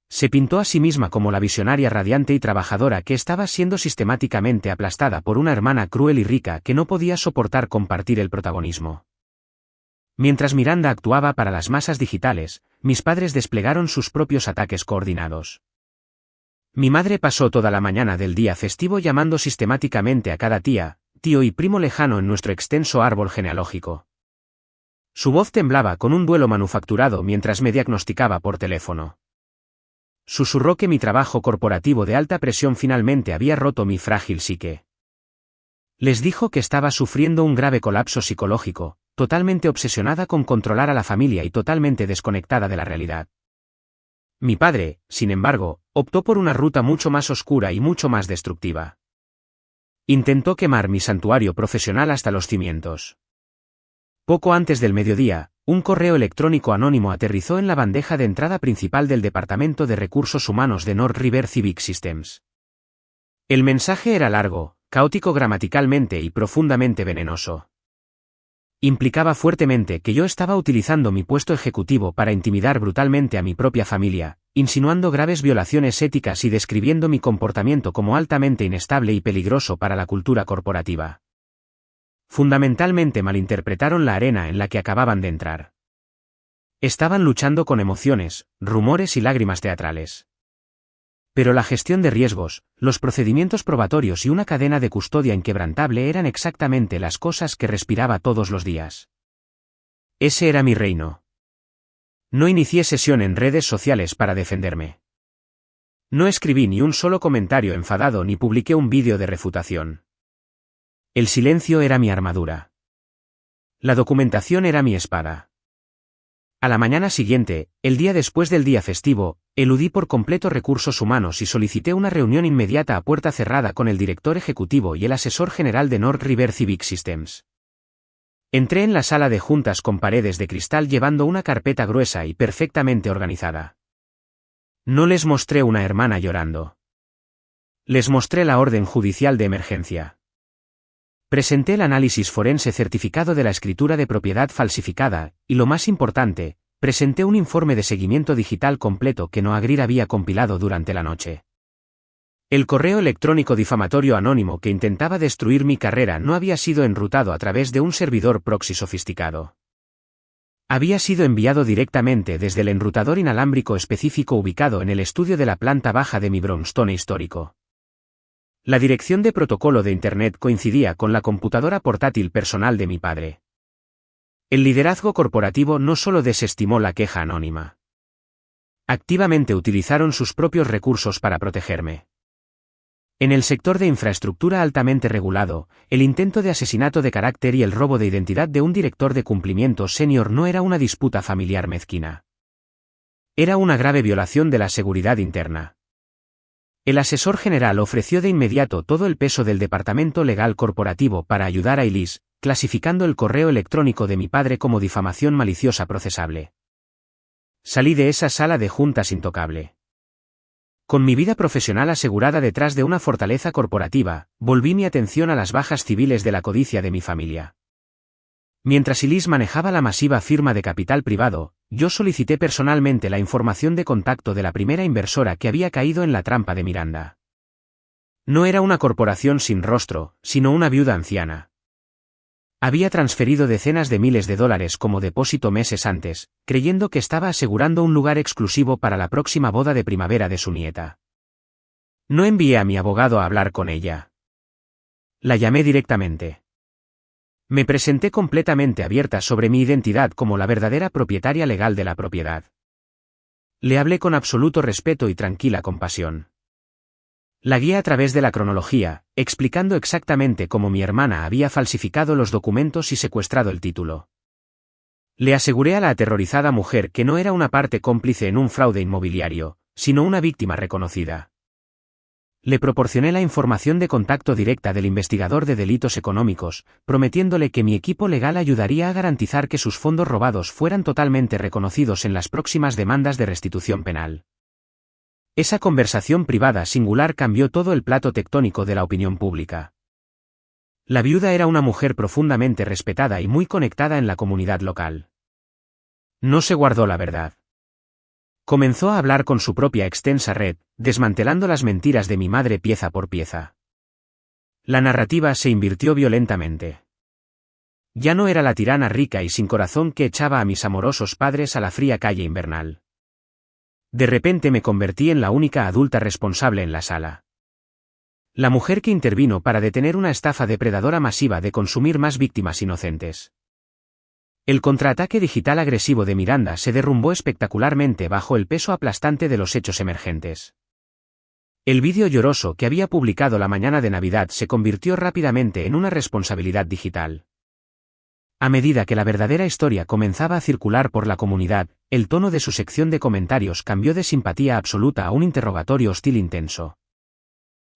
Se pintó a sí misma como la visionaria radiante y trabajadora que estaba siendo sistemáticamente aplastada por una hermana cruel y rica que no podía soportar compartir el protagonismo. Mientras Miranda actuaba para las masas digitales, mis padres desplegaron sus propios ataques coordinados. Mi madre pasó toda la mañana del día festivo llamando sistemáticamente a cada tía, tío y primo lejano en nuestro extenso árbol genealógico. Su voz temblaba con un duelo manufacturado mientras me diagnosticaba por teléfono. Susurró que mi trabajo corporativo de alta presión finalmente había roto mi frágil psique. Les dijo que estaba sufriendo un grave colapso psicológico, totalmente obsesionada con controlar a la familia y totalmente desconectada de la realidad. Mi padre, sin embargo, optó por una ruta mucho más oscura y mucho más destructiva. Intentó quemar mi santuario profesional hasta los cimientos. Poco antes del mediodía, un correo electrónico anónimo aterrizó en la bandeja de entrada principal del Departamento de Recursos Humanos de North River Civic Systems. El mensaje era largo, caótico gramaticalmente y profundamente venenoso. Implicaba fuertemente que yo estaba utilizando mi puesto ejecutivo para intimidar brutalmente a mi propia familia, insinuando graves violaciones éticas y describiendo mi comportamiento como altamente inestable y peligroso para la cultura corporativa. Fundamentalmente malinterpretaron la arena en la que acababan de entrar. Estaban luchando con emociones, rumores y lágrimas teatrales. Pero la gestión de riesgos, los procedimientos probatorios y una cadena de custodia inquebrantable eran exactamente las cosas que respiraba todos los días. Ese era mi reino. No inicié sesión en redes sociales para defenderme. No escribí ni un solo comentario enfadado ni publiqué un vídeo de refutación. El silencio era mi armadura. La documentación era mi espada. A la mañana siguiente, el día después del día festivo, eludí por completo recursos humanos y solicité una reunión inmediata a puerta cerrada con el director ejecutivo y el asesor general de North River Civic Systems. Entré en la sala de juntas con paredes de cristal llevando una carpeta gruesa y perfectamente organizada. No les mostré una hermana llorando. Les mostré la orden judicial de emergencia. Presenté el análisis forense certificado de la escritura de propiedad falsificada, y lo más importante, presenté un informe de seguimiento digital completo que Noagrir había compilado durante la noche. El correo electrónico difamatorio anónimo que intentaba destruir mi carrera no había sido enrutado a través de un servidor proxy sofisticado. Había sido enviado directamente desde el enrutador inalámbrico específico ubicado en el estudio de la planta baja de mi brownstone histórico. La dirección de protocolo de Internet coincidía con la computadora portátil personal de mi padre. El liderazgo corporativo no solo desestimó la queja anónima. Activamente utilizaron sus propios recursos para protegerme. En el sector de infraestructura altamente regulado, el intento de asesinato de carácter y el robo de identidad de un director de cumplimiento senior no era una disputa familiar mezquina. Era una grave violación de la seguridad interna. El asesor general ofreció de inmediato todo el peso del departamento legal corporativo para ayudar a Elise, clasificando el correo electrónico de mi padre como difamación maliciosa procesable. Salí de esa sala de juntas intocable. Con mi vida profesional asegurada detrás de una fortaleza corporativa, volví mi atención a las bajas civiles de la codicia de mi familia. Mientras Elise manejaba la masiva firma de capital privado, yo solicité personalmente la información de contacto de la primera inversora que había caído en la trampa de Miranda. No era una corporación sin rostro, sino una viuda anciana. Había transferido decenas de miles de dólares como depósito meses antes, creyendo que estaba asegurando un lugar exclusivo para la próxima boda de primavera de su nieta. No envié a mi abogado a hablar con ella. La llamé directamente. Me presenté completamente abierta sobre mi identidad como la verdadera propietaria legal de la propiedad. Le hablé con absoluto respeto y tranquila compasión. La guié a través de la cronología, explicando exactamente cómo mi hermana había falsificado los documentos y secuestrado el título. Le aseguré a la aterrorizada mujer que no era una parte cómplice en un fraude inmobiliario, sino una víctima reconocida. Le proporcioné la información de contacto directa del investigador de delitos económicos, prometiéndole que mi equipo legal ayudaría a garantizar que sus fondos robados fueran totalmente reconocidos en las próximas demandas de restitución penal. Esa conversación privada singular cambió todo el plato tectónico de la opinión pública. La viuda era una mujer profundamente respetada y muy conectada en la comunidad local. No se guardó la verdad. Comenzó a hablar con su propia extensa red, desmantelando las mentiras de mi madre pieza por pieza. La narrativa se invirtió violentamente. Ya no era la tirana rica y sin corazón que echaba a mis amorosos padres a la fría calle invernal. De repente me convertí en la única adulta responsable en la sala. La mujer que intervino para detener una estafa depredadora masiva de consumir más víctimas inocentes. El contraataque digital agresivo de Miranda se derrumbó espectacularmente bajo el peso aplastante de los hechos emergentes. El vídeo lloroso que había publicado la mañana de Navidad se convirtió rápidamente en una responsabilidad digital. A medida que la verdadera historia comenzaba a circular por la comunidad, el tono de su sección de comentarios cambió de simpatía absoluta a un interrogatorio hostil intenso.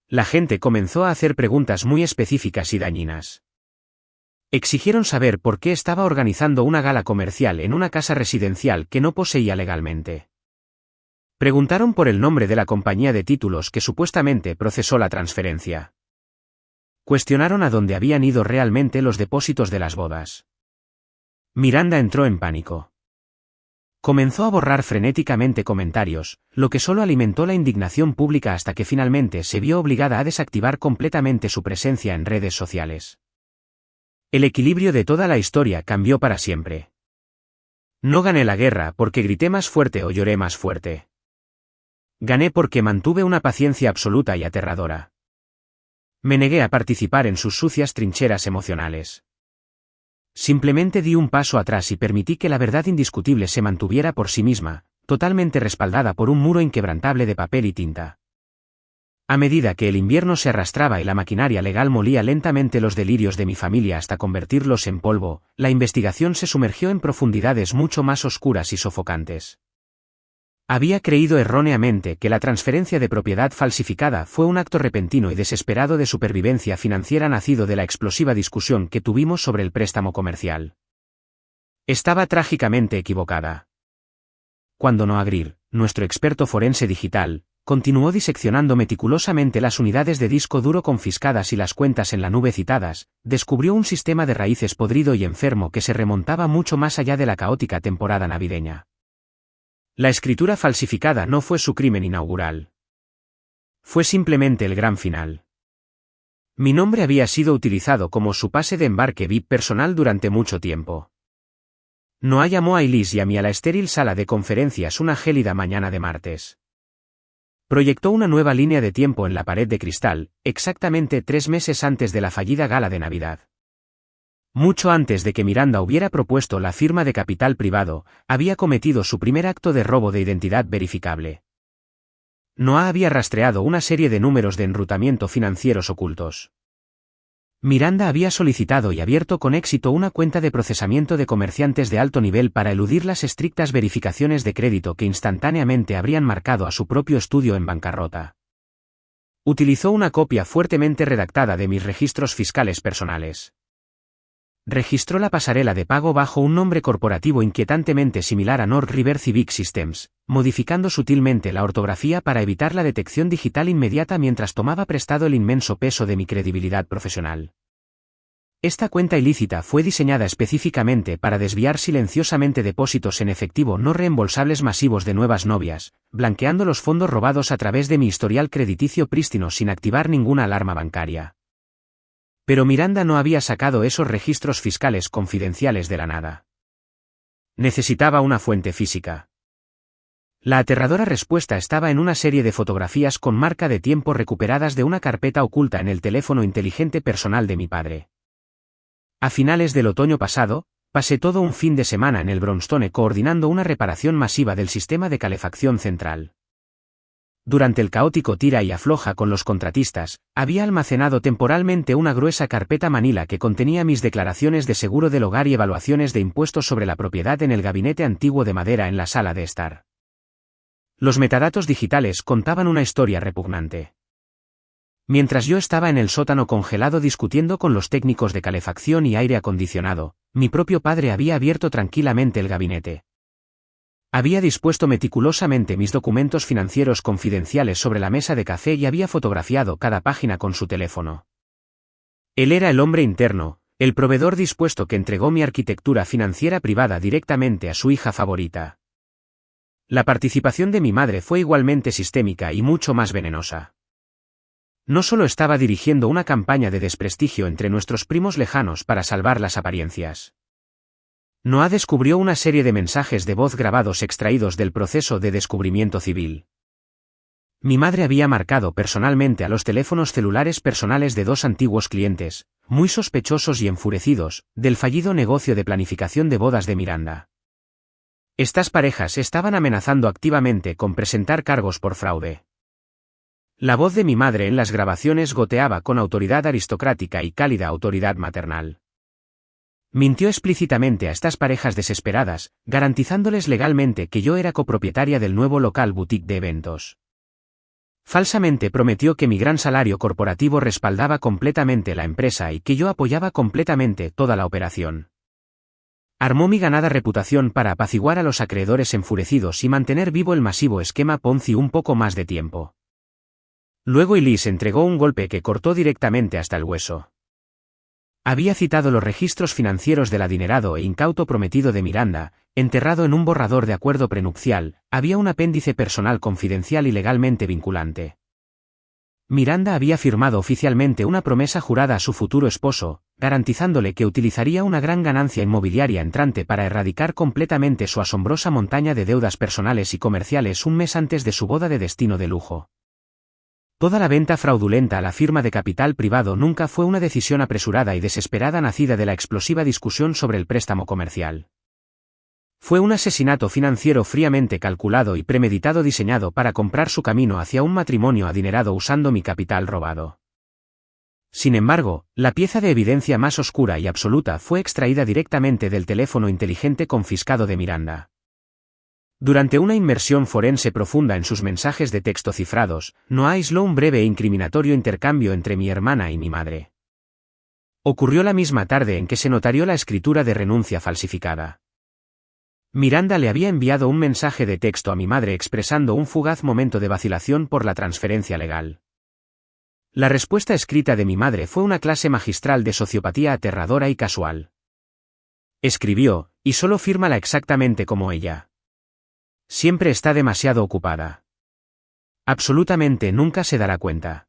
La gente comenzó a hacer preguntas muy específicas y dañinas. Exigieron saber por qué estaba organizando una gala comercial en una casa residencial que no poseía legalmente. Preguntaron por el nombre de la compañía de títulos que supuestamente procesó la transferencia. Cuestionaron a dónde habían ido realmente los depósitos de las bodas. Miranda entró en pánico. Comenzó a borrar frenéticamente comentarios, lo que solo alimentó la indignación pública hasta que finalmente se vio obligada a desactivar completamente su presencia en redes sociales. El equilibrio de toda la historia cambió para siempre. No gané la guerra porque grité más fuerte o lloré más fuerte. Gané porque mantuve una paciencia absoluta y aterradora. Me negué a participar en sus sucias trincheras emocionales. Simplemente di un paso atrás y permití que la verdad indiscutible se mantuviera por sí misma, totalmente respaldada por un muro inquebrantable de papel y tinta. A medida que el invierno se arrastraba y la maquinaria legal molía lentamente los delirios de mi familia hasta convertirlos en polvo, la investigación se sumergió en profundidades mucho más oscuras y sofocantes. Había creído erróneamente que la transferencia de propiedad falsificada fue un acto repentino y desesperado de supervivencia financiera nacido de la explosiva discusión que tuvimos sobre el préstamo comercial. Estaba trágicamente equivocada. Cuando Noah Greer, nuestro experto forense digital, continuó diseccionando meticulosamente las unidades de disco duro confiscadas y las cuentas en la nube citadas, descubrió un sistema de raíces podrido y enfermo que se remontaba mucho más allá de la caótica temporada navideña. La escritura falsificada no fue su crimen inaugural. Fue simplemente el gran final. Mi nombre había sido utilizado como su pase de embarque VIP personal durante mucho tiempo. Noah llamó a Elise y a mí a la estéril sala de conferencias una gélida mañana de martes. Proyectó una nueva línea de tiempo en la pared de cristal, exactamente 3 meses antes de la fallida gala de Navidad. Mucho antes de que Miranda hubiera propuesto la firma de capital privado, había cometido su primer acto de robo de identidad verificable. Noah había rastreado una serie de números de enrutamiento financieros ocultos. Miranda había solicitado y abierto con éxito una cuenta de procesamiento de comerciantes de alto nivel para eludir las estrictas verificaciones de crédito que instantáneamente habrían marcado a su propio estudio en bancarrota. Utilizó una copia fuertemente redactada de mis registros fiscales personales. Registró la pasarela de pago bajo un nombre corporativo inquietantemente similar a North River Civic Systems, modificando sutilmente la ortografía para evitar la detección digital inmediata mientras tomaba prestado el inmenso peso de mi credibilidad profesional. Esta cuenta ilícita fue diseñada específicamente para desviar silenciosamente depósitos en efectivo no reembolsables masivos de nuevas novias, blanqueando los fondos robados a través de mi historial crediticio prístino sin activar ninguna alarma bancaria. Pero Miranda no había sacado esos registros fiscales confidenciales de la nada. Necesitaba una fuente física. La aterradora respuesta estaba en una serie de fotografías con marca de tiempo recuperadas de una carpeta oculta en el teléfono inteligente personal de mi padre. A finales del otoño pasado, pasé todo un fin de semana en el Brownstone coordinando una reparación masiva del sistema de calefacción central. Durante el caótico tira y afloja con los contratistas, había almacenado temporalmente una gruesa carpeta manila que contenía mis declaraciones de seguro del hogar y evaluaciones de impuestos sobre la propiedad en el gabinete antiguo de madera en la sala de estar. Los metadatos digitales contaban una historia repugnante. Mientras yo estaba en el sótano congelado discutiendo con los técnicos de calefacción y aire acondicionado, mi propio padre había abierto tranquilamente el gabinete. Había dispuesto meticulosamente mis documentos financieros confidenciales sobre la mesa de café y había fotografiado cada página con su teléfono. Él era el hombre interno, el proveedor dispuesto que entregó mi arquitectura financiera privada directamente a su hija favorita. La participación de mi madre fue igualmente sistémica y mucho más venenosa. No solo estaba dirigiendo una campaña de desprestigio entre nuestros primos lejanos para salvar las apariencias. Noah descubrió una serie de mensajes de voz grabados extraídos del proceso de descubrimiento civil. Mi madre había marcado personalmente a los teléfonos celulares personales de dos antiguos clientes, muy sospechosos y enfurecidos, del fallido negocio de planificación de bodas de Miranda. Estas parejas estaban amenazando activamente con presentar cargos por fraude. La voz de mi madre en las grabaciones goteaba con autoridad aristocrática y cálida autoridad maternal. Mintió explícitamente a estas parejas desesperadas, garantizándoles legalmente que yo era copropietaria del nuevo local boutique de eventos. Falsamente prometió que mi gran salario corporativo respaldaba completamente la empresa y que yo apoyaba completamente toda la operación. Armó mi ganada reputación para apaciguar a los acreedores enfurecidos y mantener vivo el masivo esquema Ponzi un poco más de tiempo. Luego Elise entregó un golpe que cortó directamente hasta el hueso. Había citado los registros financieros del adinerado e incauto prometido de Miranda, enterrado en un borrador de acuerdo prenupcial, había un apéndice personal confidencial y legalmente vinculante. Miranda había firmado oficialmente una promesa jurada a su futuro esposo, garantizándole que utilizaría una gran ganancia inmobiliaria entrante para erradicar completamente su asombrosa montaña de deudas personales y comerciales un mes antes de su boda de destino de lujo. Toda la venta fraudulenta a la firma de capital privado nunca fue una decisión apresurada y desesperada nacida de la explosiva discusión sobre el préstamo comercial. Fue un asesinato financiero fríamente calculado y premeditado diseñado para comprar su camino hacia un matrimonio adinerado usando mi capital robado. Sin embargo, la pieza de evidencia más oscura y absoluta fue extraída directamente del teléfono inteligente confiscado de Miranda. Durante una inmersión forense profunda en sus mensajes de texto cifrados, Noah aisló un breve e incriminatorio intercambio entre mi hermana y mi madre. Ocurrió la misma tarde en que se notarió la escritura de renuncia falsificada. Miranda le había enviado un mensaje de texto a mi madre expresando un fugaz momento de vacilación por la transferencia legal. La respuesta escrita de mi madre fue una clase magistral de sociopatía aterradora y casual. Escribió, y solo fírmala exactamente como ella. Siempre está demasiado ocupada. Absolutamente nunca se dará cuenta.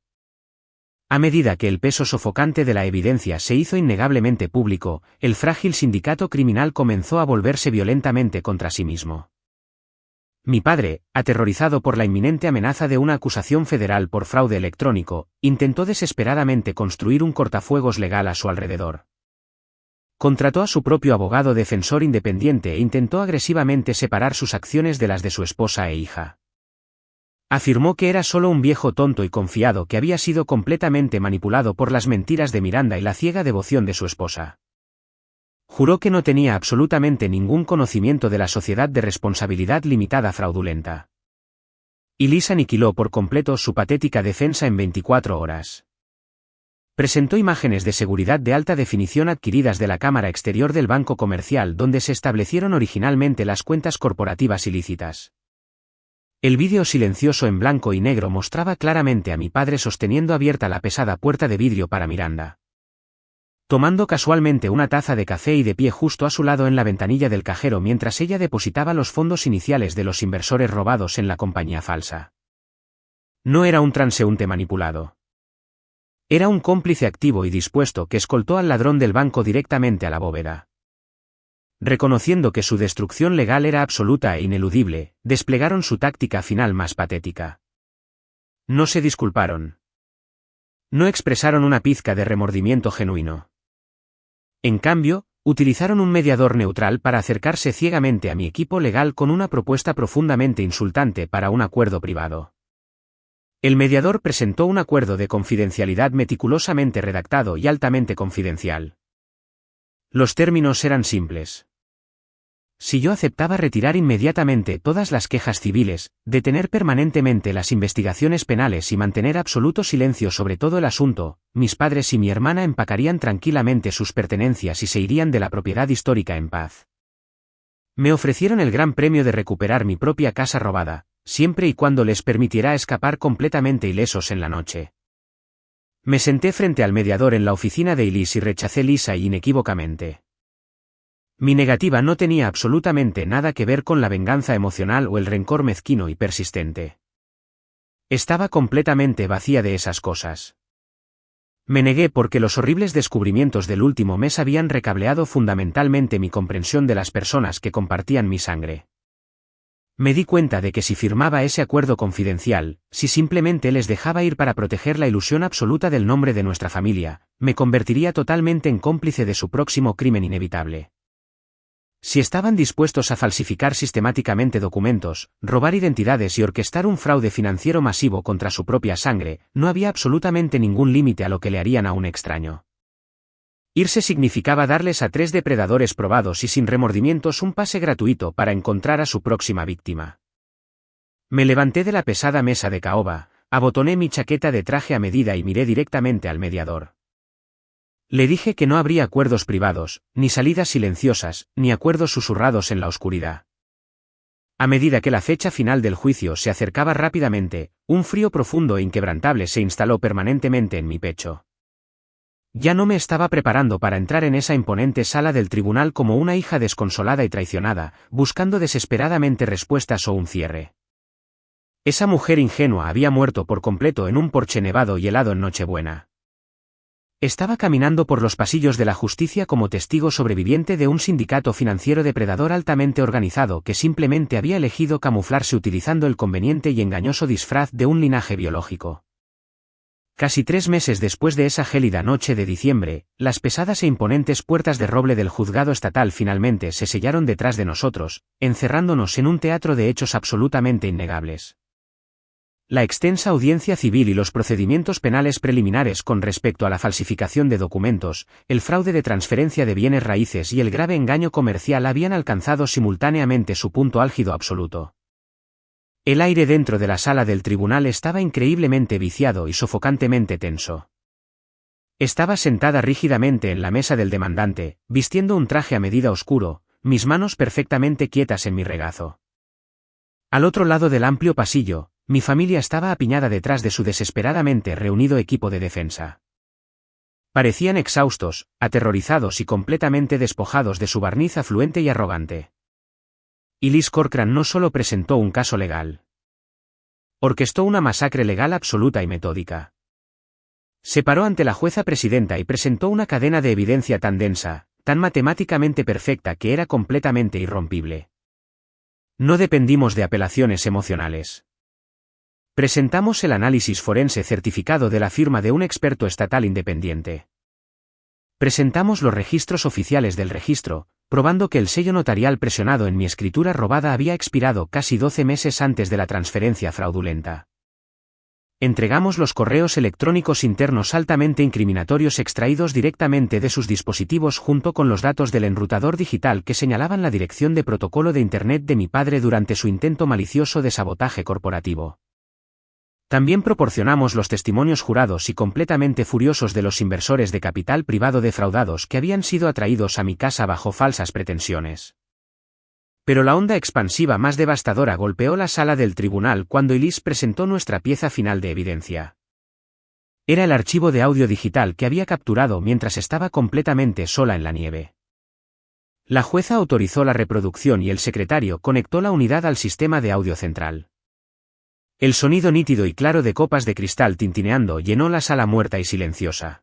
A medida que el peso sofocante de la evidencia se hizo innegablemente público, el frágil sindicato criminal comenzó a volverse violentamente contra sí mismo. Mi padre, aterrorizado por la inminente amenaza de una acusación federal por fraude electrónico, intentó desesperadamente construir un cortafuegos legal a su alrededor. Contrató a su propio abogado defensor independiente e intentó agresivamente separar sus acciones de las de su esposa e hija. Afirmó que era solo un viejo tonto y confiado que había sido completamente manipulado por las mentiras de Miranda y la ciega devoción de su esposa. Juró que no tenía absolutamente ningún conocimiento de la sociedad de responsabilidad limitada fraudulenta. Elise aniquiló por completo su patética defensa en 24 horas. Presentó imágenes de seguridad de alta definición adquiridas de la cámara exterior del banco comercial donde se establecieron originalmente las cuentas corporativas ilícitas. El vídeo silencioso en blanco y negro mostraba claramente a mi padre sosteniendo abierta la pesada puerta de vidrio para Miranda. Tomando casualmente una taza de café y de pie justo a su lado en la ventanilla del cajero mientras ella depositaba los fondos iniciales de los inversores robados en la compañía falsa. No era un transeúnte manipulado. Era un cómplice activo y dispuesto que escoltó al ladrón del banco directamente a la bóveda. Reconociendo que su destrucción legal era absoluta e ineludible, desplegaron su táctica final más patética. No se disculparon. No expresaron una pizca de remordimiento genuino. En cambio, utilizaron un mediador neutral para acercarse ciegamente a mi equipo legal con una propuesta profundamente insultante para un acuerdo privado. El mediador presentó un acuerdo de confidencialidad meticulosamente redactado y altamente confidencial. Los términos eran simples. Si yo aceptaba retirar inmediatamente todas las quejas civiles, detener permanentemente las investigaciones penales y mantener absoluto silencio sobre todo el asunto, mis padres y mi hermana empacarían tranquilamente sus pertenencias y se irían de la propiedad histórica en paz. Me ofrecieron el gran premio de recuperar mi propia casa robada, siempre y cuando les permitiera escapar completamente ilesos en la noche. Me senté frente al mediador en la oficina de Elise y rechacé lisa y inequívocamente. Mi negativa no tenía absolutamente nada que ver con la venganza emocional o el rencor mezquino y persistente. Estaba completamente vacía de esas cosas. Me negué porque los horribles descubrimientos del último mes habían recableado fundamentalmente mi comprensión de las personas que compartían mi sangre. Me di cuenta de que si firmaba ese acuerdo confidencial, si simplemente les dejaba ir para proteger la ilusión absoluta del nombre de nuestra familia, me convertiría totalmente en cómplice de su próximo crimen inevitable. Si estaban dispuestos a falsificar sistemáticamente documentos, robar identidades y orquestar un fraude financiero masivo contra su propia sangre, no había absolutamente ningún límite a lo que le harían a un extraño. Irse significaba darles a 3 depredadores probados y sin remordimientos un pase gratuito para encontrar a su próxima víctima. Me levanté de la pesada mesa de caoba, abotoné mi chaqueta de traje a medida y miré directamente al mediador. Le dije que no habría acuerdos privados, ni salidas silenciosas, ni acuerdos susurrados en la oscuridad. A medida que la fecha final del juicio se acercaba rápidamente, un frío profundo e inquebrantable se instaló permanentemente en mi pecho. Ya no me estaba preparando para entrar en esa imponente sala del tribunal como una hija desconsolada y traicionada, buscando desesperadamente respuestas o un cierre. Esa mujer ingenua había muerto por completo en un porche nevado y helado en Nochebuena. Estaba caminando por los pasillos de la justicia como testigo sobreviviente de un sindicato financiero depredador altamente organizado que simplemente había elegido camuflarse utilizando el conveniente y engañoso disfraz de un linaje biológico. Casi 3 meses después de esa gélida noche de diciembre, las pesadas e imponentes puertas de roble del juzgado estatal finalmente se sellaron detrás de nosotros, encerrándonos en un teatro de hechos absolutamente innegables. La extensa audiencia civil y los procedimientos penales preliminares con respecto a la falsificación de documentos, el fraude de transferencia de bienes raíces y el grave engaño comercial habían alcanzado simultáneamente su punto álgido absoluto. El aire dentro de la sala del tribunal estaba increíblemente viciado y sofocantemente tenso. Estaba sentada rígidamente en la mesa del demandante, vistiendo un traje a medida oscuro, mis manos perfectamente quietas en mi regazo. Al otro lado del amplio pasillo, mi familia estaba apiñada detrás de su desesperadamente reunido equipo de defensa. Parecían exhaustos, aterrorizados y completamente despojados de su barniz afluente y arrogante. Elise Corcoran no solo presentó un caso legal. Orquestó una masacre legal absoluta y metódica. Se paró ante la jueza presidenta y presentó una cadena de evidencia tan densa, tan matemáticamente perfecta que era completamente irrompible. No dependimos de apelaciones emocionales. Presentamos el análisis forense certificado de la firma de un experto estatal independiente. Presentamos los registros oficiales del registro, probando que el sello notarial presionado en mi escritura robada había expirado casi 12 meses antes de la transferencia fraudulenta. Entregamos los correos electrónicos internos altamente incriminatorios extraídos directamente de sus dispositivos junto con los datos del enrutador digital que señalaban la dirección de protocolo de Internet de mi padre durante su intento malicioso de sabotaje corporativo. También proporcionamos los testimonios jurados y completamente furiosos de los inversores de capital privado defraudados que habían sido atraídos a mi casa bajo falsas pretensiones. Pero la onda expansiva más devastadora golpeó la sala del tribunal cuando Elise presentó nuestra pieza final de evidencia. Era el archivo de audio digital que había capturado mientras estaba completamente sola en la nieve. La jueza autorizó la reproducción y el secretario conectó la unidad al sistema de audio central. El sonido nítido y claro de copas de cristal tintineando llenó la sala muerta y silenciosa.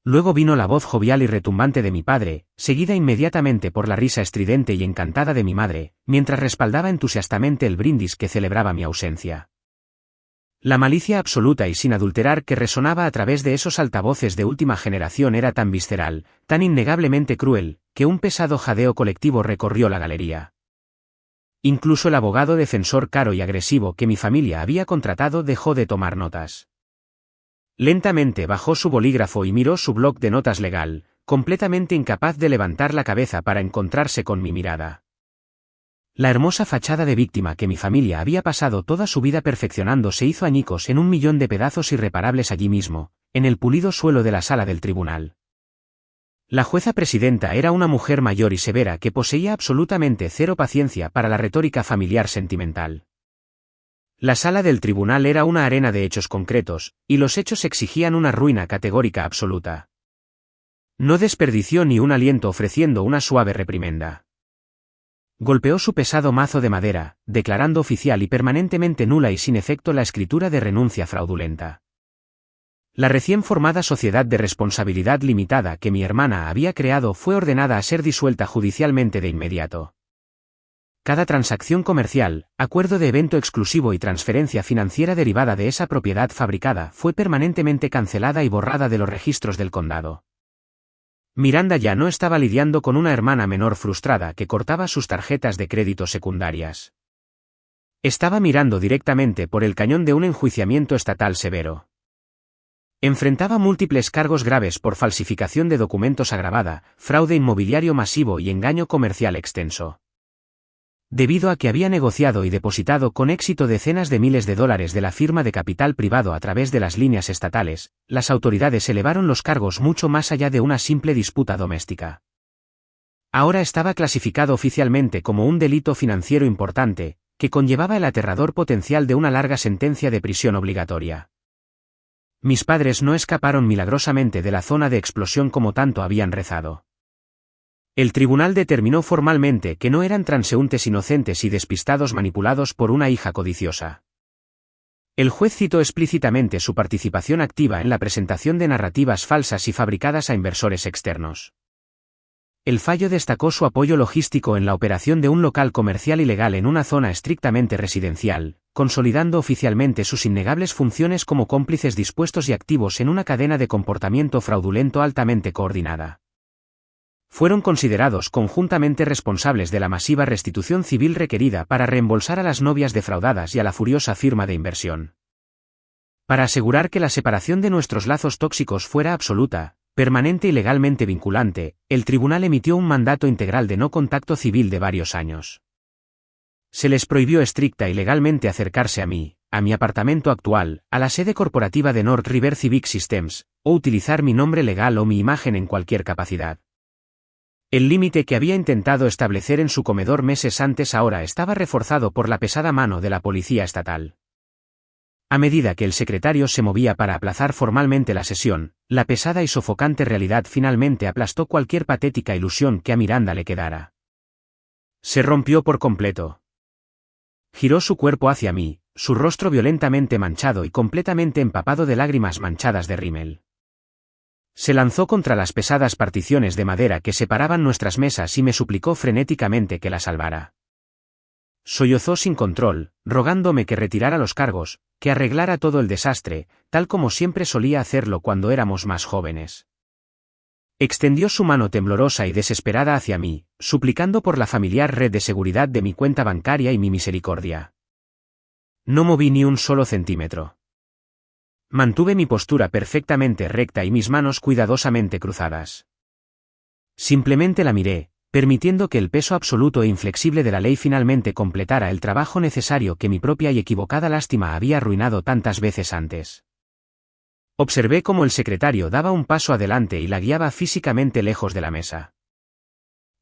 Luego vino la voz jovial y retumbante de mi padre, seguida inmediatamente por la risa estridente y encantada de mi madre, mientras respaldaba entusiastamente el brindis que celebraba mi ausencia. La malicia absoluta y sin adulterar que resonaba a través de esos altavoces de última generación era tan visceral, tan innegablemente cruel, que un pesado jadeo colectivo recorrió la galería. Incluso el abogado defensor caro y agresivo que mi familia había contratado dejó de tomar notas. Lentamente bajó su bolígrafo y miró su bloc de notas legal, completamente incapaz de levantar la cabeza para encontrarse con mi mirada. La hermosa fachada de víctima que mi familia había pasado toda su vida perfeccionando se hizo añicos en 1.000.000 de pedazos irreparables allí mismo, en el pulido suelo de la sala del tribunal. La jueza presidenta era una mujer mayor y severa que poseía absolutamente cero paciencia para la retórica familiar sentimental. La sala del tribunal era una arena de hechos concretos, y los hechos exigían una ruina categórica absoluta. No desperdició ni un aliento ofreciendo una suave reprimenda. Golpeó su pesado mazo de madera, declarando oficial y permanentemente nula y sin efecto la escritura de renuncia fraudulenta. La recién formada sociedad de responsabilidad limitada que mi hermana había creado fue ordenada a ser disuelta judicialmente de inmediato. Cada transacción comercial, acuerdo de evento exclusivo y transferencia financiera derivada de esa propiedad fabricada fue permanentemente cancelada y borrada de los registros del condado. Miranda ya no estaba lidiando con una hermana menor frustrada que cortaba sus tarjetas de crédito secundarias. Estaba mirando directamente por el cañón de un enjuiciamiento estatal severo. Enfrentaba múltiples cargos graves por falsificación de documentos agravada, fraude inmobiliario masivo y engaño comercial extenso. Debido a que había negociado y depositado con éxito decenas de miles de dólares de la firma de capital privado a través de las líneas estatales, las autoridades elevaron los cargos mucho más allá de una simple disputa doméstica. Ahora estaba clasificado oficialmente como un delito financiero importante, que conllevaba el aterrador potencial de una larga sentencia de prisión obligatoria. Mis padres no escaparon milagrosamente de la zona de explosión como tanto habían rezado. El tribunal determinó formalmente que no eran transeúntes inocentes y despistados manipulados por una hija codiciosa. El juez citó explícitamente su participación activa en la presentación de narrativas falsas y fabricadas a inversores externos. El fallo destacó su apoyo logístico en la operación de un local comercial ilegal en una zona estrictamente residencial, consolidando oficialmente sus innegables funciones como cómplices dispuestos y activos en una cadena de comportamiento fraudulento altamente coordinada. Fueron considerados conjuntamente responsables de la masiva restitución civil requerida para reembolsar a las novias defraudadas y a la furiosa firma de inversión. Para asegurar que la separación de nuestros lazos tóxicos fuera absoluta, permanente y legalmente vinculante, el tribunal emitió un mandato integral de no contacto civil de varios años. Se les prohibió estricta y legalmente acercarse a mí, a mi apartamento actual, a la sede corporativa de North River Civic Systems, o utilizar mi nombre legal o mi imagen en cualquier capacidad. El límite que había intentado establecer en su comedor meses antes ahora estaba reforzado por la pesada mano de la policía estatal. A medida que el secretario se movía para aplazar formalmente la sesión, la pesada y sofocante realidad finalmente aplastó cualquier patética ilusión que a Miranda le quedara. Se rompió por completo. Giró su cuerpo hacia mí, su rostro violentamente manchado y completamente empapado de lágrimas manchadas de rímel. Se lanzó contra las pesadas particiones de madera que separaban nuestras mesas y me suplicó frenéticamente que la salvara. Sollozó sin control, rogándome que retirara los cargos, que arreglara todo el desastre, tal como siempre solía hacerlo cuando éramos más jóvenes. Extendió su mano temblorosa y desesperada hacia mí, suplicando por la familiar red de seguridad de mi cuenta bancaria y mi misericordia. No moví ni un solo centímetro. Mantuve mi postura perfectamente recta y mis manos cuidadosamente cruzadas. Simplemente la miré, permitiendo que el peso absoluto e inflexible de la ley finalmente completara el trabajo necesario que mi propia y equivocada lástima había arruinado tantas veces antes. Observé cómo el secretario daba un paso adelante y la guiaba físicamente lejos de la mesa.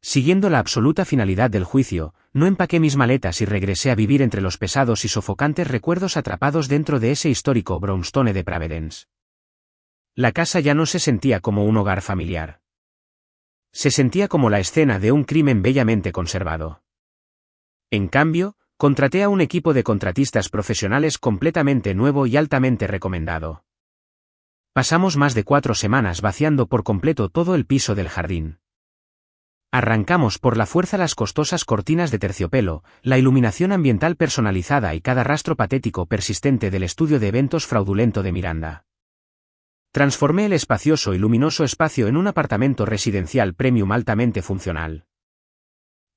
Siguiendo la absoluta finalidad del juicio, no empaqué mis maletas y regresé a vivir entre los pesados y sofocantes recuerdos atrapados dentro de ese histórico brownstone de Providence. La casa ya no se sentía como un hogar familiar. Se sentía como la escena de un crimen bellamente conservado. En cambio, contraté a un equipo de contratistas profesionales completamente nuevo y altamente recomendado. Pasamos más de 4 semanas vaciando por completo todo el piso del jardín. Arrancamos por la fuerza las costosas cortinas de terciopelo, la iluminación ambiental personalizada y cada rastro patético persistente del estudio de eventos fraudulento de Miranda. Transformé el espacioso y luminoso espacio en un apartamento residencial premium altamente funcional.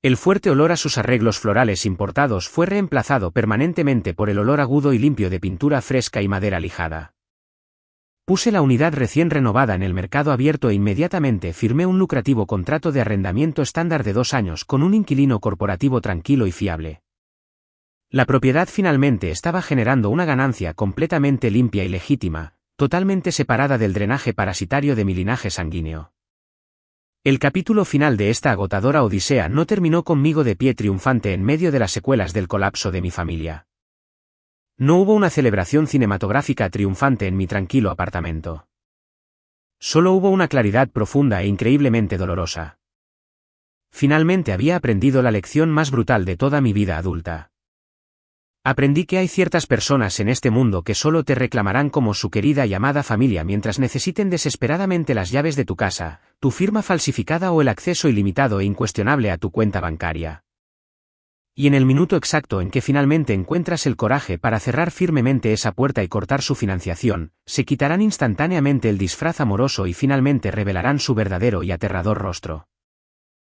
El fuerte olor a sus arreglos florales importados fue reemplazado permanentemente por el olor agudo y limpio de pintura fresca y madera lijada. Puse la unidad recién renovada en el mercado abierto e inmediatamente firmé un lucrativo contrato de arrendamiento estándar de 2 años con un inquilino corporativo tranquilo y fiable. La propiedad finalmente estaba generando una ganancia completamente limpia y legítima, totalmente separada del drenaje parasitario de mi linaje sanguíneo. El capítulo final de esta agotadora odisea no terminó conmigo de pie triunfante en medio de las secuelas del colapso de mi familia. No hubo una celebración cinematográfica triunfante en mi tranquilo apartamento. Solo hubo una claridad profunda e increíblemente dolorosa. Finalmente había aprendido la lección más brutal de toda mi vida adulta. Aprendí que hay ciertas personas en este mundo que solo te reclamarán como su querida y amada familia mientras necesiten desesperadamente las llaves de tu casa, tu firma falsificada o el acceso ilimitado e incuestionable a tu cuenta bancaria. Y en el minuto exacto en que finalmente encuentras el coraje para cerrar firmemente esa puerta y cortar su financiación, se quitarán instantáneamente el disfraz amoroso y finalmente revelarán su verdadero y aterrador rostro.